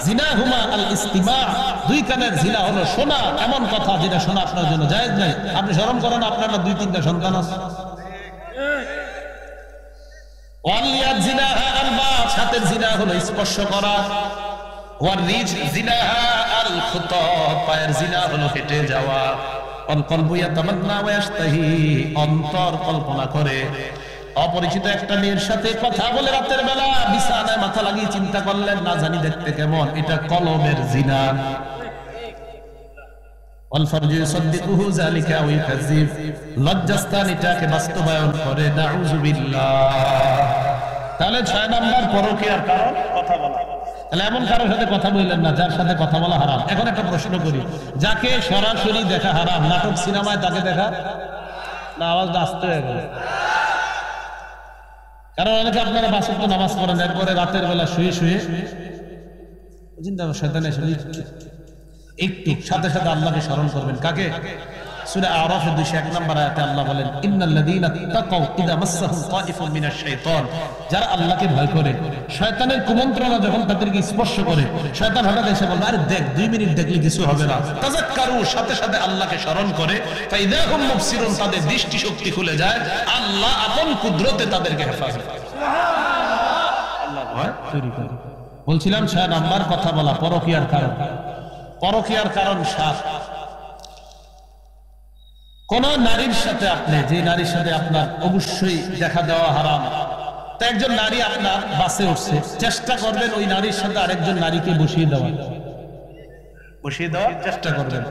S2: জিনাহুমা আল ইস্তিমা, 2 কানের জিনা হলো শোনা, এমন কথা যেটা শোনা আপনার জন্য জায়েজ নাই। আপনি শরম করেন, আপনার না 2-3টা সন্তান আছে। ওয়াল ইয়াদ জিনাহা আল বাত, হাতের জিনা হলো স্পর্শ করা। ওয়াল রিজ জিনাহা আল খুতা, পায়ের জিনা হলো হেঁটে যাওয়া। ওয়াল কলবু ইয়াতামান্না ওয়া ইয়াশতাহি, অন্তর কল্পনা করে অপরিচিত একটা মেয়ের সাথে কথা বলে রাতের বেলা বিছানায় মাথা লাগিয়ে চিন্তা করলেন, না জানি দেখতে কেমন, এটা কলবের জিনা। ওয়াল ফারজু ইউসাদ্দিকুহু যালিকা ওয়া ইউকাযযিব, লজ্জাস্থান এটাকে বাস্তবায়ন করে। নাউযুবিল্লাহ। তাহলে 6 নাম্বার পরকীয়ার কারণ কথা বলা। তাহলে এমন কারোর সাথে কথা বললেন না যার সাথে কথা বলা হারাম। এখন একটা প্রশ্ন করি, যাকে সরাসরি দেখা হারাম, নাটক সিনেমায় তাকে দেখা না? আওয়াজটা আসতে হয়ে গেল, কারণ অনেকে আপনারা 5 ওয়াক্ত নামাজ পড়েন, এরপরে রাতের বেলা শুয়ে শুয়ে চিন্তা শয়তান এসে একটু সাথে সাথে আল্লাহকে স্মরণ করবেন। কাকে? সূরা আরাফ 201 নম্বর আয়াতে আল্লাহ বলেন, ইন্নাল্লাযীনা তাকাউ ইযা মাসসাহুম তাইফুম মিনাশ শাইতান, যারা আল্লাহকে ভয় করে, শয়তানের কুমন্ত্রণা যখন তাদেরকে স্পর্শ করে, শয়তান হঠাৎ এসে বলে, আরে দেখ 2 মিনিট দেখলে কিছু হবে না। তাযাক্কারু, সাথে সাথে আল্লাহকে স্মরণ করে, ফাইযা হুম মুবসিরুন, তাদের দৃষ্টি শক্তি খুলে যায়, আল্লাহ আপন কুদরতে তাদেরকে হেফাজত করে। সুবহানাল্লাহ। আল্লাহ ভয় তৈরি করে। বলছিলাম 6 নাম্বার কথা বলা পরকীয়ার কারণ। পরকীয়ার কারণ 7। কোন নারীর সাথে আপনি, যে নারীর সাথে আপনার অবশ্যই দেখা দেওয়া হারাম, তো একজন নারী আপনার বাসে উঠছে, চেষ্টা করবেন ওই নারীর সাথে আরেকজন নারীকে বসিয়ে দেওয়ার চেষ্টা করবেন।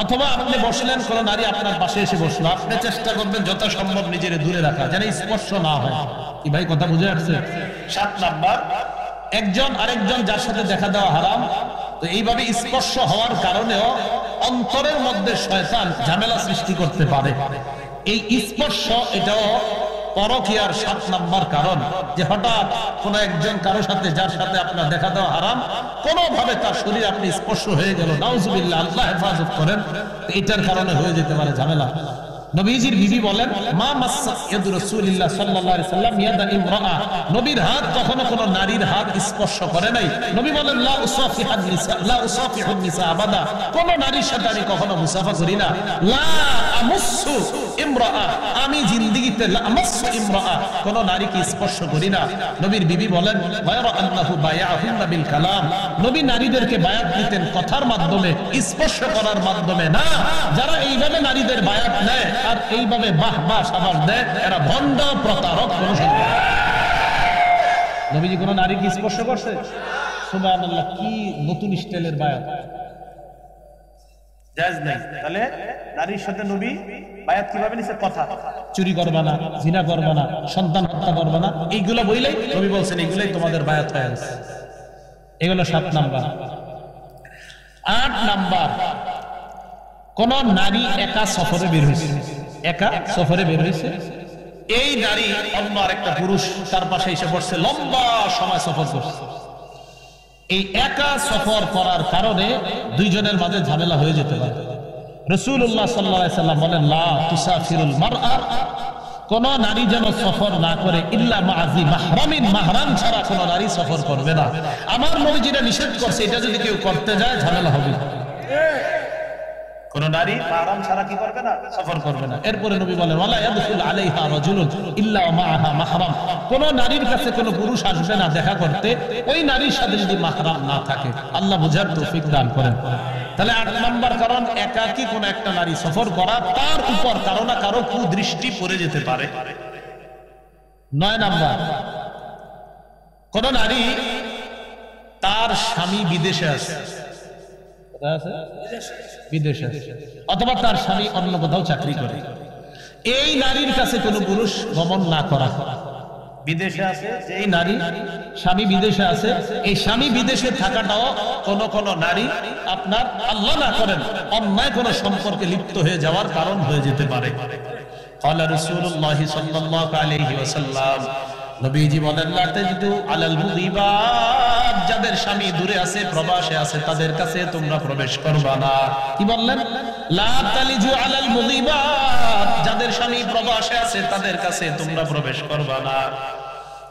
S2: অথবা আপনি বসলেন, কোন নারী আপনার পাশে এসে বসলো, আপনি চেষ্টা করবেন যথাসম্ভব নিজের দূরে রাখা, যেন স্পর্শ না হয়। কি ভাই কথা বুঝে আসছে? 7 নাম্বার, একজন আরেকজন যার সাথে দেখা দেওয়া হারাম, তো এইভাবে স্পর্শ হওয়ার কারণেও অন্তরের মধ্যে শয়তান ঝামেলা সৃষ্টি করতে পারে। এই স্পর্শ এটাও পরকীয়ার 7 নাম্বার কারণ, যে হঠাৎ কোন একজন কারো সাথে, যার সাথে আপনার দেখা দেওয়া হারাম, কোনোভাবে তার শরীর আপনি স্পর্শ হয়ে গেল, নাউজুবিল্লাহ, আল্লাহ হেফাজত করেন, এটার কারণে হয়ে যেতে পারে ঝামেলা। নবীজির বিবি বলেন, মা মাসাত ইয়াদু রাসূলিল্লাহ সাল্লাল্লাহু আলাইহি সাল্লাম ইয়াদা ইমরাআ, নবীর হাত কখনো কোন নারীর হাত স্পর্শ করে নাই। নবী বলেন, লা উসাফিহান নিসা, লা উসাফিহুন নিসা আবাদা, কোন নারীর সাথে আমি কখনো মুসাফা করি না। লা আমুসু ইমরাআ, আমি জিন্দেগিতে লা আমাসু ইমরাআ, কোন নারীকে স্পর্শ করি না। নবীর বিবি বলেন, গায়রা আন্নাহু বায়াহুন্না বিল কালাম, নবী নারীদেরকে বায়াত দিতেন কথার মাধ্যমে, স্পর্শ করার মাধ্যমে না। যারা এইভাবে নারীদের বায়াত নেয় আর এইভাবে বাহ বাহ সাবাস দেয়, এরা ভণ্ড, প্রতারক। কোন সন্দেহ। নবীজি কোন নারীকে স্পর্শ করছে? সুবহানাল্লাহ, কি নতুন স্টাইলের বায়াত, জায়েজ নাই। তাহলে নারীর সাথে নবী বায়াত কিভাবে নিছে? কথা, চুরি করবা না, জিনা করবা না, সন্তান হত্যা করবা না, এইগুলো বইলেই নবী বলছেন এগুলাই তোমাদের বায়াত হয়ে গেছে। এগুলো 7 নাম্বার। 8 নাম্বার, কোন নারী একা সফরে বের হয়েছে, একা সফরে বের হয়েছে, এই নারী অন্য আরেকটা পুরুষ তার পাশে এসে বসছে, লম্বা সময় সফর করছে। এই একা সফর করার কারণে দুইজনের মাঝে ঝামেলা হয়ে যেতে পারে। রাসূলুল্লাহ সাল্লাল্লাহু আলাইহি সাল্লাম বলেন, লা তুসাফিরুল মারআ, কোন নারী যেন সফর না করে, ইল্লা মা'যি মাহরামিন, মাহরাম ছাড়া কোন নারী সফর করবে না। আমার নবী যেটা নিষেধ করছে, এটা যদি কেউ করতে যায় ঝামেলা হবে। কোন নারী মাহরাম ছাড়া কি করবে না? সফর করবে না। এরপরে নবী বলেন, ওয়ালা ইয়াদখুল আলাইহা রাজুলুন ইল্লা মা'আহা মাহরাম, কোন নারীর কাছে কোন পুরুষ আসবে না দেখা করতে, ওই নারীর সাথে যদি মাহরাম না থাকে। আল্লাহ বুঝার তৌফিক দান করেন। তাহলে 8 নাম্বার কারণ, একাকী কোন একটা নারী সফর করা, তার উপর কারো না কারো কুদৃষ্টি পড়ে যেতে পারে। 9 নাম্বার, কোন নারী তার স্বামী বিদেশে আছে, বিদেশে, অথবা তার স্বামী অন্য কোথাও চাকরি করে, এই নারীর কাছে কোন পুরুষ গমন না করা। বিদেশে আছে এই নারী, স্বামী বিদেশে আছে, এই স্বামী বিদেশে থাকাটাও কোন কোন নারী আপনার আল্লাহ না করেন অন্যায় কোন সম্পর্কে লিপ্ত হয়ে যাওয়ার কারণ হয়ে যেতে পারে। قال رسول الله صلى الله عليه وسلم, নবীজি বলেন, লা তাজিদু আলাল মুযিবাত, যাদের স্বামী দূরে আছে, প্রবাসে আছে, তাদের কাছে তোমরা প্রবেশ করবা না। কি বললেন? লা তালিজু আলাল মুযিবাত, যাদের স্বামী প্রবাসে আছে তাদের কাছে তোমরা প্রবেশ করবা না।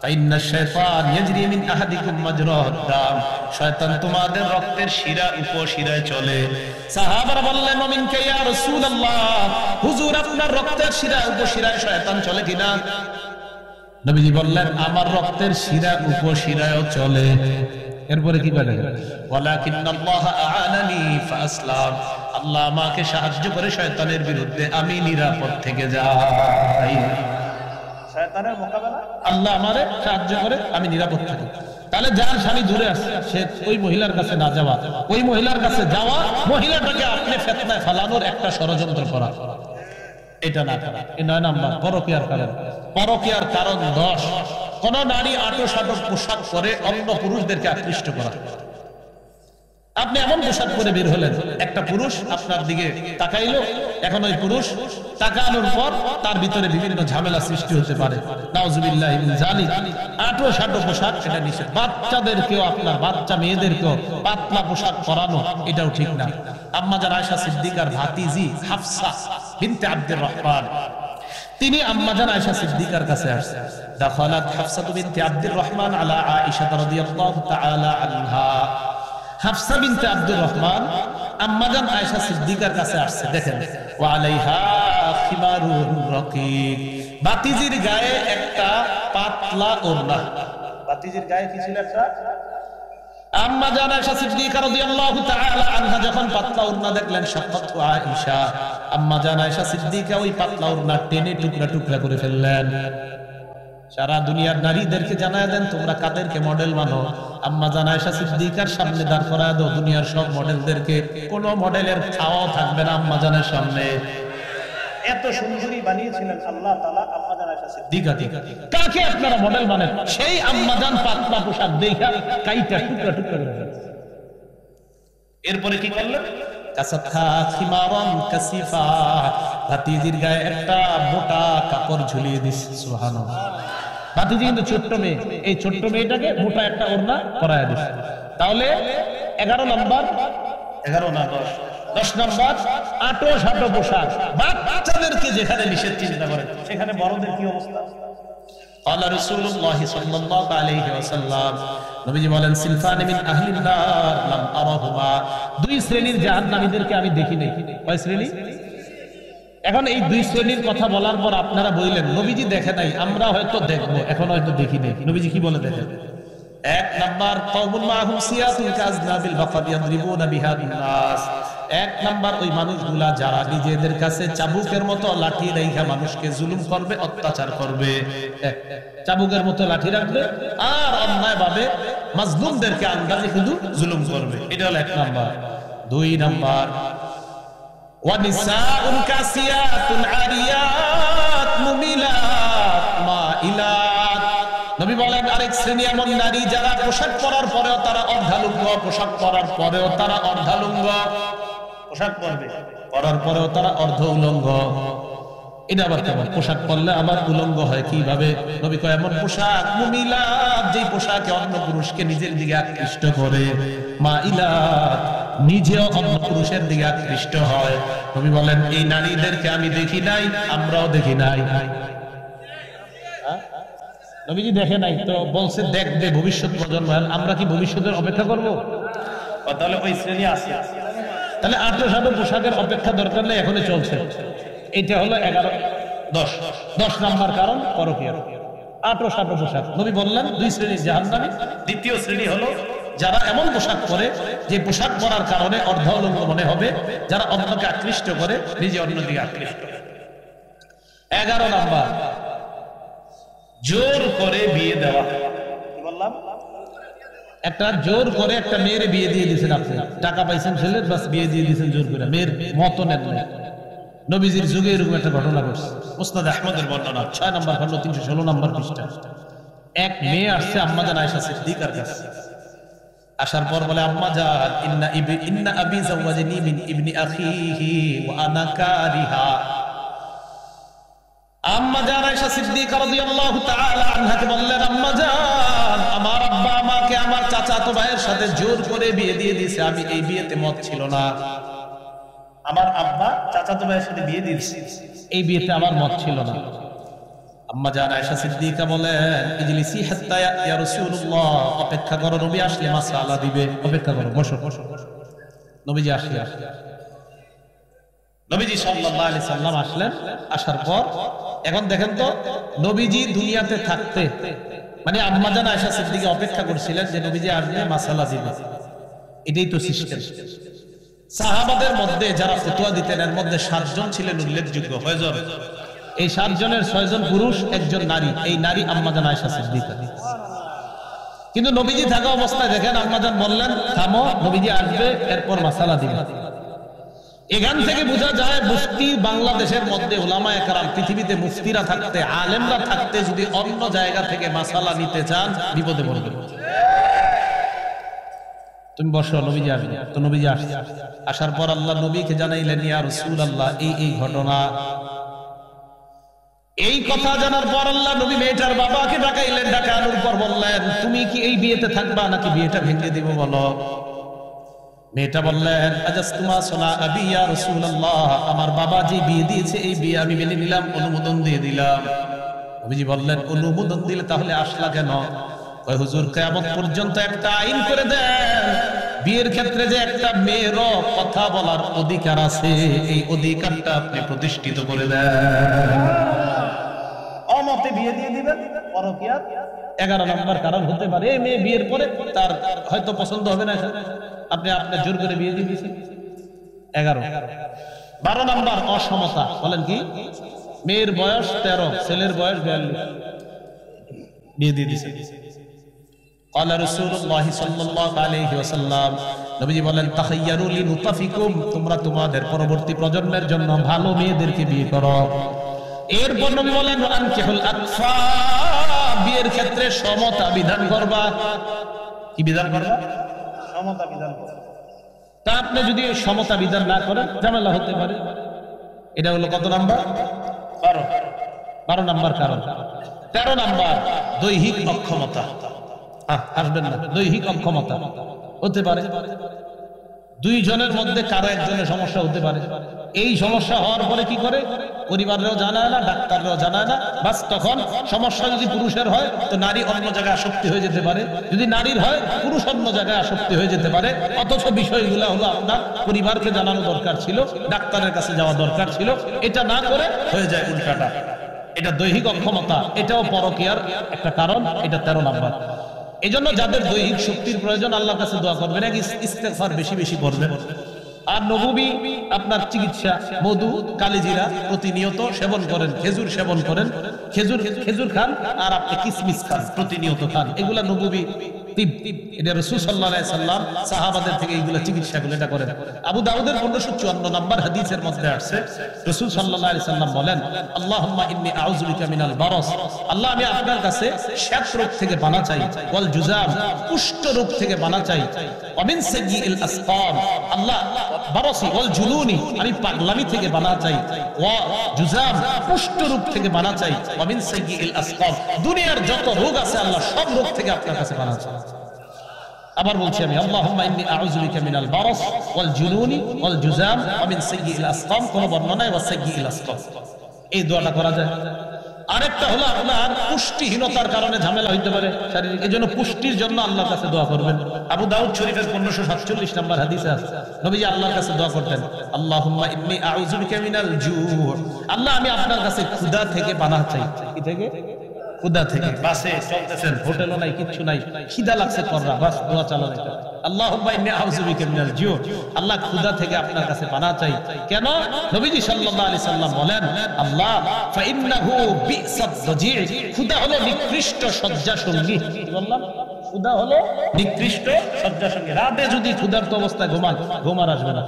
S2: ফাইন্না শাইতান ইয়াজরি মিন আহাদিকুম মাজরাদ দাম, শয়তান তোমাদের রক্তের শিরা উপশিরায় চলে। সাহাবারা বললেন, মিন কা ইয়া রাসূলুল্লাহ, হুজুর আপনার রক্তের শিরা উপশিরায় শয়তান চলে কিনা? নবীজি বললেন, আমার রক্তের শিরা উপশিরায়ও চলে। এরপরে কি বলে? ওয়ালাকিন্নাল্লাহ আ'আনানি ফাসলাম, আল্লাহ আমাকে সাহায্য করে শয়তানের বিরুদ্ধে আমি নিরাপদ থেকে যাই। শয়তানের মোকাবেলা আল্লাহ আমারে সাহায্য করে, আমি নিরাপদ থাকি। তাহলে যার স্বামী দূরে আছে, সে ওই মহিলার কাছে না যাওয়া, ওই মহিলার কাছে যাওয়া মহিলাটাকে আপনি ফিতনায় ফেলানোর একটা ষড়যন্ত্র করা, এটা না করা। এই 9 নাম্বার পরকীয়ার কারণ। পরকীয়ার কারণ 10, কোন নারী আঁটো-সাঁটো পোশাক পরে অন্য পুরুষদেরকে আকৃষ্ট করা। আপনি এমন পোশাক পরে বের হলেন, একটা পুরুষ আপনার দিকে তাকাইলো, এখন ওই পুরুষ তাকানোর পর তার ভিতরে বিভিন্ন ঝামেলা সৃষ্টি হতে পারে। নাউজুবিল্লাহ মিন যালিক। আঁটো-সাঁটো পোশাক এটা নিষেধ। বাচ্চাদেরকেও, আপনার বাচ্চা মেয়েদেরকেও পাতলা পোশাক পরানো, এটাও ঠিক না। আম্মা জান আয়েশা সিদ্দিকার ভাতিজি হাফসা বিনতে আব্দুর রহমান, তিনি আম্মা জান আয়েশা সিদ্দিকার কাছে আসছে। দাখালাত হাফসা বিনতে আব্দুর রহমান আলা আয়েশা রাদিয়াল্লাহু তাআলা আনহা, হাফসা বিনতে আব্দুর রহমান আম্মা জান আয়েশা সিদ্দিকার কাছে আসছে। দেখেন, ওয়া আলাইহা খিমারুন রাকিক, ভাতিজির গায়ে একটা পাতলা ওড়না। ভাতিজির গায়ে কি ছিল? একটা আম্মা জান আয়েশা সিদ্দিকা রাদিয়াল্লাহু তাআলা আনহা যখন পাতলা ওড়না দেখলেন শাক্কাত আয়েশা, আম্মা জান আয়েশা সিদ্দিকা ওই পাতলা ওড়না টেনে টুকরা টুকরা করে ফেললেন। সারা দুনিয়ার নারীদেরকে জানায় দেন তোমরা কাদেরকে মডেল মানো। আম্মা জান আয়েশা সিদ্দিকার সামনে দাঁড় করায় দাও দুনিয়ার সব মডেলদেরকে, কোন মডেলের ছাওয়াও থাকবে না আম্মা জানের সামনে। এত সুন্দরী বানিয়েছিলেন আল্লাহ তাআলা আম্মা জান আয়েশা সিদ্দিকাকে। কাকে আপনারা মডেল মানেন? সেই আম্মা জান পাতলা পোশাক দেখা কাইটা টুকরা টুকরা করে ফেলেন। এরপরে কি করলেন? কাসাথা খিমারান কাসিফা, ভাতিজির গায়ে একটা মোটা কাপড় ঝুলিয়ে দিছে। সুবহানাল্লাহ। ভাতিজি কিন্তু ছোট্ট মেয়ে, এই ছোট্ট মেয়েটাকে মোটা একটা ওড়না পরায় দিছে। তাহলে 11 নম্বর, 11 না 10 নম্বর আটো শাটো পোশাক। বাচ্চাদেরকে যেখানে নিষেধ চিন্তা করেন সেখানে বড়দের কি অবস্থা? আল্লাহ রাসূলুল্লাহ সাল্লাল্লাহু আলাইহি ওয়াসাল্লাম নবীজি বলেন সিলফান মিন আহলিন নার লাম আরাহুমা, দুই শ্রেণীর জাহান্নামীদেরকে আমি দেখি নাই। কয় শ্রেণী? এখন এই দুই শ্রেণীর কথা বলার পর আপনারা বললেন নবীজি দেখে নাই, আমরা হয়তো দেখবো, এখন হয়তো দেখি নাই। নবীজি কি বলে দেখেন? 1 নাম্বার কওমুন মাহুম সিয়াতুল কাযনাবিল বাকাদ ইয়াদরিবুনা বিহা বিন-নাস। 1 নাম্বার ওই মানুষগুলা যারা নিজেদের কাছে চাবুকের মতো লাঠি রাখা মানুষকে জুলুম করবে, অত্যাচার করবে। চাবুকের মতো লাঠি রাখবে আর অন্যায়ভাবে মাজলুমদেরকে আন্দাজে শুধু জুলুম করবে। এটা হলো 1 নাম্বার। 2 নাম্বার ওয়ানিসাউন কাসিয়াতুন আরিয়াত মুমিলাত মাইলাত। নবী বলেন আরেক শ্রেণী এমন নারী যারা পোশাক পরার পরেও তারা অর্ধালুঙ্গ, পোশাক পরার পরেও তারা অর্ধালুঙ্গ, পোশাক পরবে পরার পরেও তারা অর্ধ উলঙ্গ। এটা আবার কেমন? পোশাক পরলে আবার উলঙ্গ হয় কিভাবে? নবী কয় এমন পোশাক মুমিলাত, যেই পোশাকে অন্য পুরুষকে নিজের দিকে আকৃষ্ট করে, মাইলাত নিজেও অন্য পুরুষের দিকে আকৃষ্ট হয়। নবী বলেন এই নারীদেরকে আমি দেখি নাই, আমরাও দেখি নাই। নবীজি দেখে নাই তো বলছে দেখবে ভবিষ্যৎ প্রজন্ম। আমরা কি ভবিষ্যতের অপেক্ষা করব? তাহলে ওই শ্রেণী আছে। তাহলে 8 পোশাকের অপেক্ষা দরকার নেই, এখনই চলছে। এটা হলো 11 10 নাম্বার কারণ পরকীয়া। 8 পোশাক। নবী বললেন দুই শ্রেণীর জাহান্নামী। দ্বিতীয় শ্রেণী হলো যারা এমন পোশাক পরে যে পোশাক পরার কারণে অর্ধ উলঙ্গ মনে হবে, যারা অন্যকে আকৃষ্ট করে, নিজে অন্যদিকে আকৃষ্ট। 11 নাম্বার জোর করে বিয়ে দেওয়া। কি বললাম? একটা জোর করে একটা মেয়ের বিয়ে দিয়ে দিয়েছেন আপনি, টাকা পাইছেন ছেলের, বাস বিয়ে দিয়ে দিয়েছেন জোর করে, মেয়ের মত নেন না। নবীজির যুগে এরকম একটা ঘটনা ঘটছে। মুসনাদ আহমদের বর্ণনা 6 নম্বর খন্ড 316 নম্বর পৃষ্ঠা। এক মেয়ে আসছে আম্মা জান আয়েশা সিদ্দিকার কাছে। আসার পর বলে আম্মা জান ইন্না আবি যাওয়াজানি মিন ইবনি আখিহি ওয়া আনা কারিহা। আম্মা জান আয়েশা সিদ্দিকা রাদিয়াল্লাহু তাআলা আনহাকে বললেন আম্মা জান আমার আব্বা আমাকে আমার চাচাতো ভাইয়ের সাথে জোর করে বিয়ে দিয়ে দিয়েছে, আমি এই বিয়েতে মত ছিল না। আমার আব্বা চাচাতো ভাইয়ের সাথে বিয়ে দিয়েছে, এই বিয়েতে আমার মত ছিল না। আম্মা জান আয়েশা সিদ্দিকা বলেন ইজলিসি হাত্তা ইয়া রাসূলুল্লাহ, অপেক্ষা করো, নবী আসলে মাসআলা দিবে, অপেক্ষা করো, বসো। নবীজি আসলেন। নবীজি সাল্লাল্লাহু আলাইহি সাল্লাম আসলেন। আসার পর এখন দেখেন তো নবীজি দুনিয়াতে থাকতে মানে আম্মা জান আয়েশা সিদ্দিকা অপেক্ষা করছিলেন যে নবীজি আসবে মাসআলা দিবে। এটাই তো সিস্টেম। সাহাবাদের মধ্যে যারা ফতোয়া দিতেন এর মধ্যে 7 জন ছিলেন উল্লেখযোগ্য। কয়জন? এই 7 জনের 6 জন পুরুষ, 1 জন নারী। এই নারী আম্মা জান আয়েশা সিদ্দিকা। কিন্তু নবীজি থাকা অবস্থায় দেখেন আম্মা জান বললেন থামো, নবীজি আসবে, এরপর মাসআলা দিবে। এখান থেকে বোঝা যায় মুফতি বাংলাদেশের মধ্যে উলামায়ে কেরাম, পৃথিবীতে মুফতিরা থাকতে, আলেমরা থাকতে যদি অন্য জায়গা থেকে মাসআলা নিতে চান বিপদে পড়বেন। তুমি বসো, নবীজি আসবে। তো নবীজি আসছে। আসার পর আল্লাহ নবীকে জানাইলেন ইয়া রাসূলুল্লাহ এই ঘটনা। এই কথা জানার পর আল্লাহ নবী মেয়েটার বাবাকে ডাকাইলেন। ডাকানোর পর বললেন তুমি কি এই বিয়েতে থাকবা নাকি বিয়েটা ভেঙে দিব বলো। মেয়েটা বললেন আজাসতুমা সোনা আবি ইয়া রাসূলুল্লাহ, আমার বাবা যে বিয়ে দিয়েছে এই বিয়ে আমি মেনে নিলাম, অনুমোদন দিয়ে দিলাম। নবীজি বললেন অনুমোদন দিলে তাহলে আসলা কেন? কয় হুজুর কিয়ামত পর্যন্ত একটা আইন করে দেন, বিয়ের ক্ষেত্রে যে একটা মেয়েরও কথা বলার অধিকার আছে, এই অধিকারটা আপনি প্রতিষ্ঠিত করে দেন। অমতে বিয়ে দিয়ে দিবেন, পরকীয়া 11 নম্বর কারণ হতে পারে এই মেয়ে বিয়ের পরে তার হয়তো পছন্দ হবে না, আপনি আপনার জোর করে বিয়ে দিয়ে দিয়েছেন। 11। 12 নম্বর অসমতা। বলেন কি? মেয়ের বয়স 13, ছেলের বয়স 42, বিয়ে দিয়ে দিয়েছেন। قال رسول الله صلى الله عليه وسلم, নবীজি বলেন তাখায়্যারু লিনুতাফিকুম, তোমরা তোমাদের পরবর্তী প্রজন্মের জন্য ভালো মেয়েদেরকে বিয়ে করো। এরপর নবী বলেন আনকিহুল আকফা, বিয়ের ক্ষেত্রে সমতা বিধান করবা। কি বিধান করবা? সমতা বিধান করবা। তা আপনি যদি সমতা বিধান না করেন ঝামেলা হতে পারে। এটা হলো কত নাম্বার? 12 নাম্বার কারণ। 13 নাম্বার দৈহিক অক্ষমতা। আসবেন না, দৈহিক অক্ষমতা হতে পারে। দুইজনের মধ্যে কারো একজনের সমস্যা হতে পারে। এই সমস্যা হওয়ার পরে কি করে? পরিবারেরও জানায় না, ডাক্তাররাও জানায় না। বাস তখন সমস্যা যদি পুরুষের হয় তো নারী অন্য জায়গায় আসক্তি হয়ে যেতে পারে, যদি নারীর হয় পুরুষ অন্য জায়গায় আসক্তি হয়ে যেতে পারে। অথচ বিষয়গুলো হলো আপনার পরিবারকে জানানো দরকার ছিল, ডাক্তারের কাছে যাওয়া দরকার ছিল। এটা না করে হয়ে যায় উল্টাটা। এটা দৈহিক অক্ষমতা, এটাও পরকীয়ার একটা কারণ। এটা 13 নাম্বার। এই জন্য যাদের দৈহিক শক্তির প্রয়োজন আল্লাহর কাছে দোয়া করবেন, এক ইস্তেগফার বেশি বেশি করবেন। আর নববী আপনার চিকিৎসা মধু কালিজিরা প্রতিনিয়ত সেবন করেন, খেজুর সেবন করেন, খেজুর খান আর আপনি কিসমিস খান, প্রতিনিয়ত খান। এগুলা নববী এটা রাসূল সাল্লাল্লাহু আলাইহি সাল্লাম সাহাবাদের থেকে এইগুলা চিকিৎসাগুলো এটা করেন। আবু দাউদের 1554 নম্বর হাদিসের মধ্যে আসছে রাসূল সাল্লাল্লাহু আলাইহি সাল্লাম বলেন আল্লাহুম্মা ইন্নী আউযু বিকা মিনাল বারাস, আল্লাহ আমি আপনার কাছে শ্বাস রোগ থেকে পানা চাই, ওয়াল জুজাম কুষ্ঠ রোগ থেকে পানা চাই, ওয়া মিন সাইয়্যিল আসকাম, আল্লাহ বারাসি ওয়াল জুনুনি আমি পাগলামি থেকে পানা চাই, ওয়া জুজাম কুষ্ঠ রোগ থেকে পানা চাই, ওয়া মিন সাইয়্যিল আসকাম দুনিয়ার যত রোগ আছে আল্লাহ সব রোগ থেকে আপনার কাছে পানা চাই। আবার বলছি আমি আল্লাহুম্মা ইন্নী আউযু বিকা মিনাল বারাস ওয়াল জুনুনি ওয়াল জুজাম ওয়া মিন সাইয়্যিল আসকাম, কোন বর্ণনায় ওয়া সাইয়্যিল আসকাম। এই দোয়াটা করা যায়। আরেকটা হলো আপনার পুষ্টিহীনতার কারণে ঝামেলা হইতে পারে শারীরিক, এজন্য পুষ্টির জন্য আল্লাহর কাছে দোয়া করবেন। আবু দাউদ শরীফের 1547 নম্বর হাদিসে আছে নবীজি আল্লাহর কাছে দোয়া করতেন আল্লাহুম্মা ইন্নী আউযু বিকা মিনাল জু', আল্লাহ আমি আপনার কাছে ক্ষুধা থেকে পানাহ চাই। কি থেকে? ক্ষুধা থেকে। বাসে চলতেছেন, হোটেলও নাই, কিচ্ছু নাই, খিদা লাগছে কররা, বাস দোয়া চালানো এটা আল্লাহুম্মা ইন্নী আউযু বিকা মিনাল জু', আল্লাহ ক্ষুধা থেকে আপনার কাছে পানাহ চাই। কেন? নবীজি সাল্লাল্লাহু আলাইহি সাল্লাম বলেন আল্লাহ ফা ইন্নাহু বিসাদ রাজি', ক্ষুধা হলো নিকৃষ্ট শয্যা সঙ্গী। কি বললাম? ক্ষুধা হলো নিকৃষ্ট শয্যা সঙ্গী। রাতে যদি ক্ষুধার্ত অবস্থায় ঘুমান, ঘুম আর আসবে না।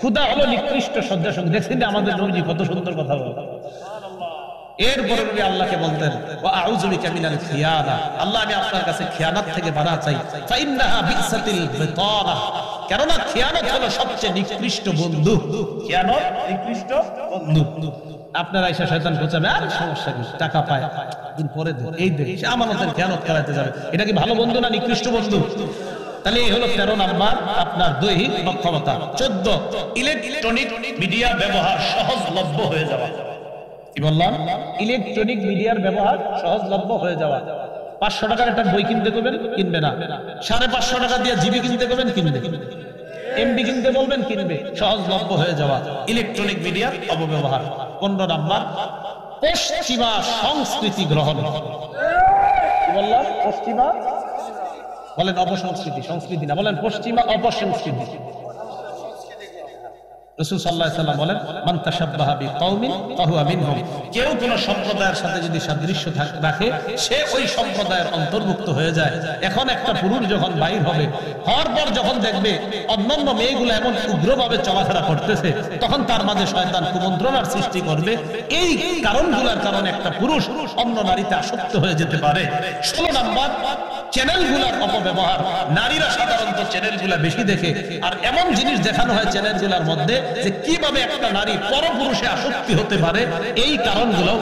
S2: ক্ষুধা হলো নিকৃষ্ট শয্যা সঙ্গী। দেখছেন আমাদের নবীজি কত সুন্দর কথা বলেন। এরপরে নবী আল্লাহকে বলতেন ওয়া আউযু বিকা মিনাল খিয়ানা, আল্লাহ আমি আপনার কাছে খিয়ানত থেকে পানাহ চাই। ফা ইন্নাহা বিসাতিল বিতানা, কেননা খিয়ানত হলো সবচেয়ে নিকৃষ্ট বন্ধু। খিয়ানত নিকৃষ্ট বন্ধু। আপনারা এসে শয়তান খোঁচাবে, আর সমস্যা কি, টাকা পায় দিন পরে দেন, এই দেন, সে আমানতের খিয়ানত করাতে যাবে। এটা কি ভালো বন্ধু না নিকৃষ্ট বন্ধু? তাহলে এই হলো 13 নাম্বার আপনার দৈহিক অক্ষমতা। 14 ইলেকট্রনিক মিডিয়া ব্যবহার সহজলভ্য হয়ে যাওয়া। কি বললাম? ইলেকট্রনিক মিডিয়ার ব্যবহার সহজলভ্য হয়ে যাওয়া। 500 টাকার একটা বই কিনতে করবেন, কিনবে না। 550 টাকা দিয়ে জিবি কিনতে করবেন, কিনবে। এমবি কিনতে বলবেন, কিনবে। সহজলভ্য হয়ে যাওয়া ইলেকট্রনিক মিডিয়ার অপব্যবহার। 15 নাম্বার পশ্চিমা সংস্কৃতি গ্রহণ। কি বললাম? পশ্চিমা, বলেন অপসংস্কৃতি, সংস্কৃতি না, বলেন পশ্চিমা অপসংস্কৃতি। রাসূল সাল্লাল্লাহু আলাইহি সাল্লাম বলেন মান তাশাব্বাহা বিকাউমিন ফাহুয়া মিনহুম, কেউ কোন সম্প্রদায়ের সাথে যদি সাদৃশ্য রাখে সে ওই সম্প্রদায়ের অন্তর্ভুক্ত হয়ে যায়। এখন একটা পুরুষ যখন বাইর হবে, হওয়ার পর যখন দেখবে অন্যান্য মেয়েগুলো এমন উগ্রভাবে চলাফেরা করতেছে, তখন তার মাঝে শয়তান কুমন্ত্রণার সৃষ্টি করবে। এই কারণগুলোর কারণে একটা পুরুষ অন্য নারীতে আসক্ত হয়ে যেতে পারে। 16 নাম্বার চ্যানেলগুলোর অপব্যবহার। নারীরা সাধারণত চ্যানেলগুলো বেশি দেখে, আর এমন জিনিস দেখানো হয় চ্যানেলগুলোর মধ্যে যে কিভাবে একটা নারী পরপুরুষে আসক্তি হতে পারে, এই কারণগুলো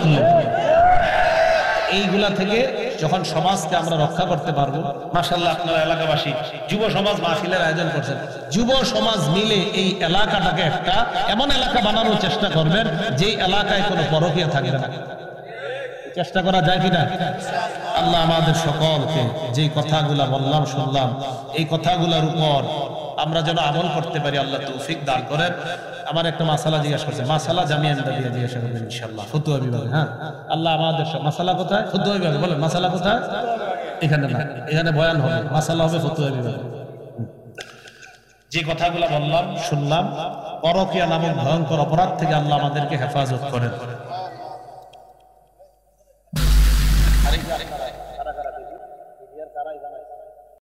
S2: এইগুলা থেকে যখন সমাজকে আমরা রক্ষা করতে পারবো। মাশাআল্লাহ আপনারা এলাকাবাসী যুব সমাজ মাহফিলের আয়োজন করছেন, যুব সমাজ মিলে এই এলাকাটাকে একটা এমন এলাকা বানানোর চেষ্টা করবেন যে এলাকায় কোনো পরকীয়া থাকবে না। চেষ্টা করা যায় কিনা? আল্লাহ আমাদের সকলকে যে কথাগুলা বললাম শুনলাম, এই কথাগুলোর উপর আমরা যেন আমল করতে পারি, আল্লাহ তৌফিক দান করেন। আমার একটা মাসালা জিজ্ঞাসা করছে, মাসালা জামিয়া দিয়ে জিজ্ঞাসা করবেন ইনশাআল্লাহ, ফতুয়া বিভাগে। হ্যাঁ, আল্লাহ আমাদের সব মাসালা কোথায়? ফতুয়া বিভাগে। বলেন মাসালা কোথায়? এখানে না, এখানে বয়ান হবে, মাসালা হবে ফতুয়া বিভাগে। যে কথাগুলো বললাম শুনলাম, পরকীয়া নামক ভয়ঙ্কর অপরাধ থেকে আল্লাহ আমাদেরকে হেফাজত করেন।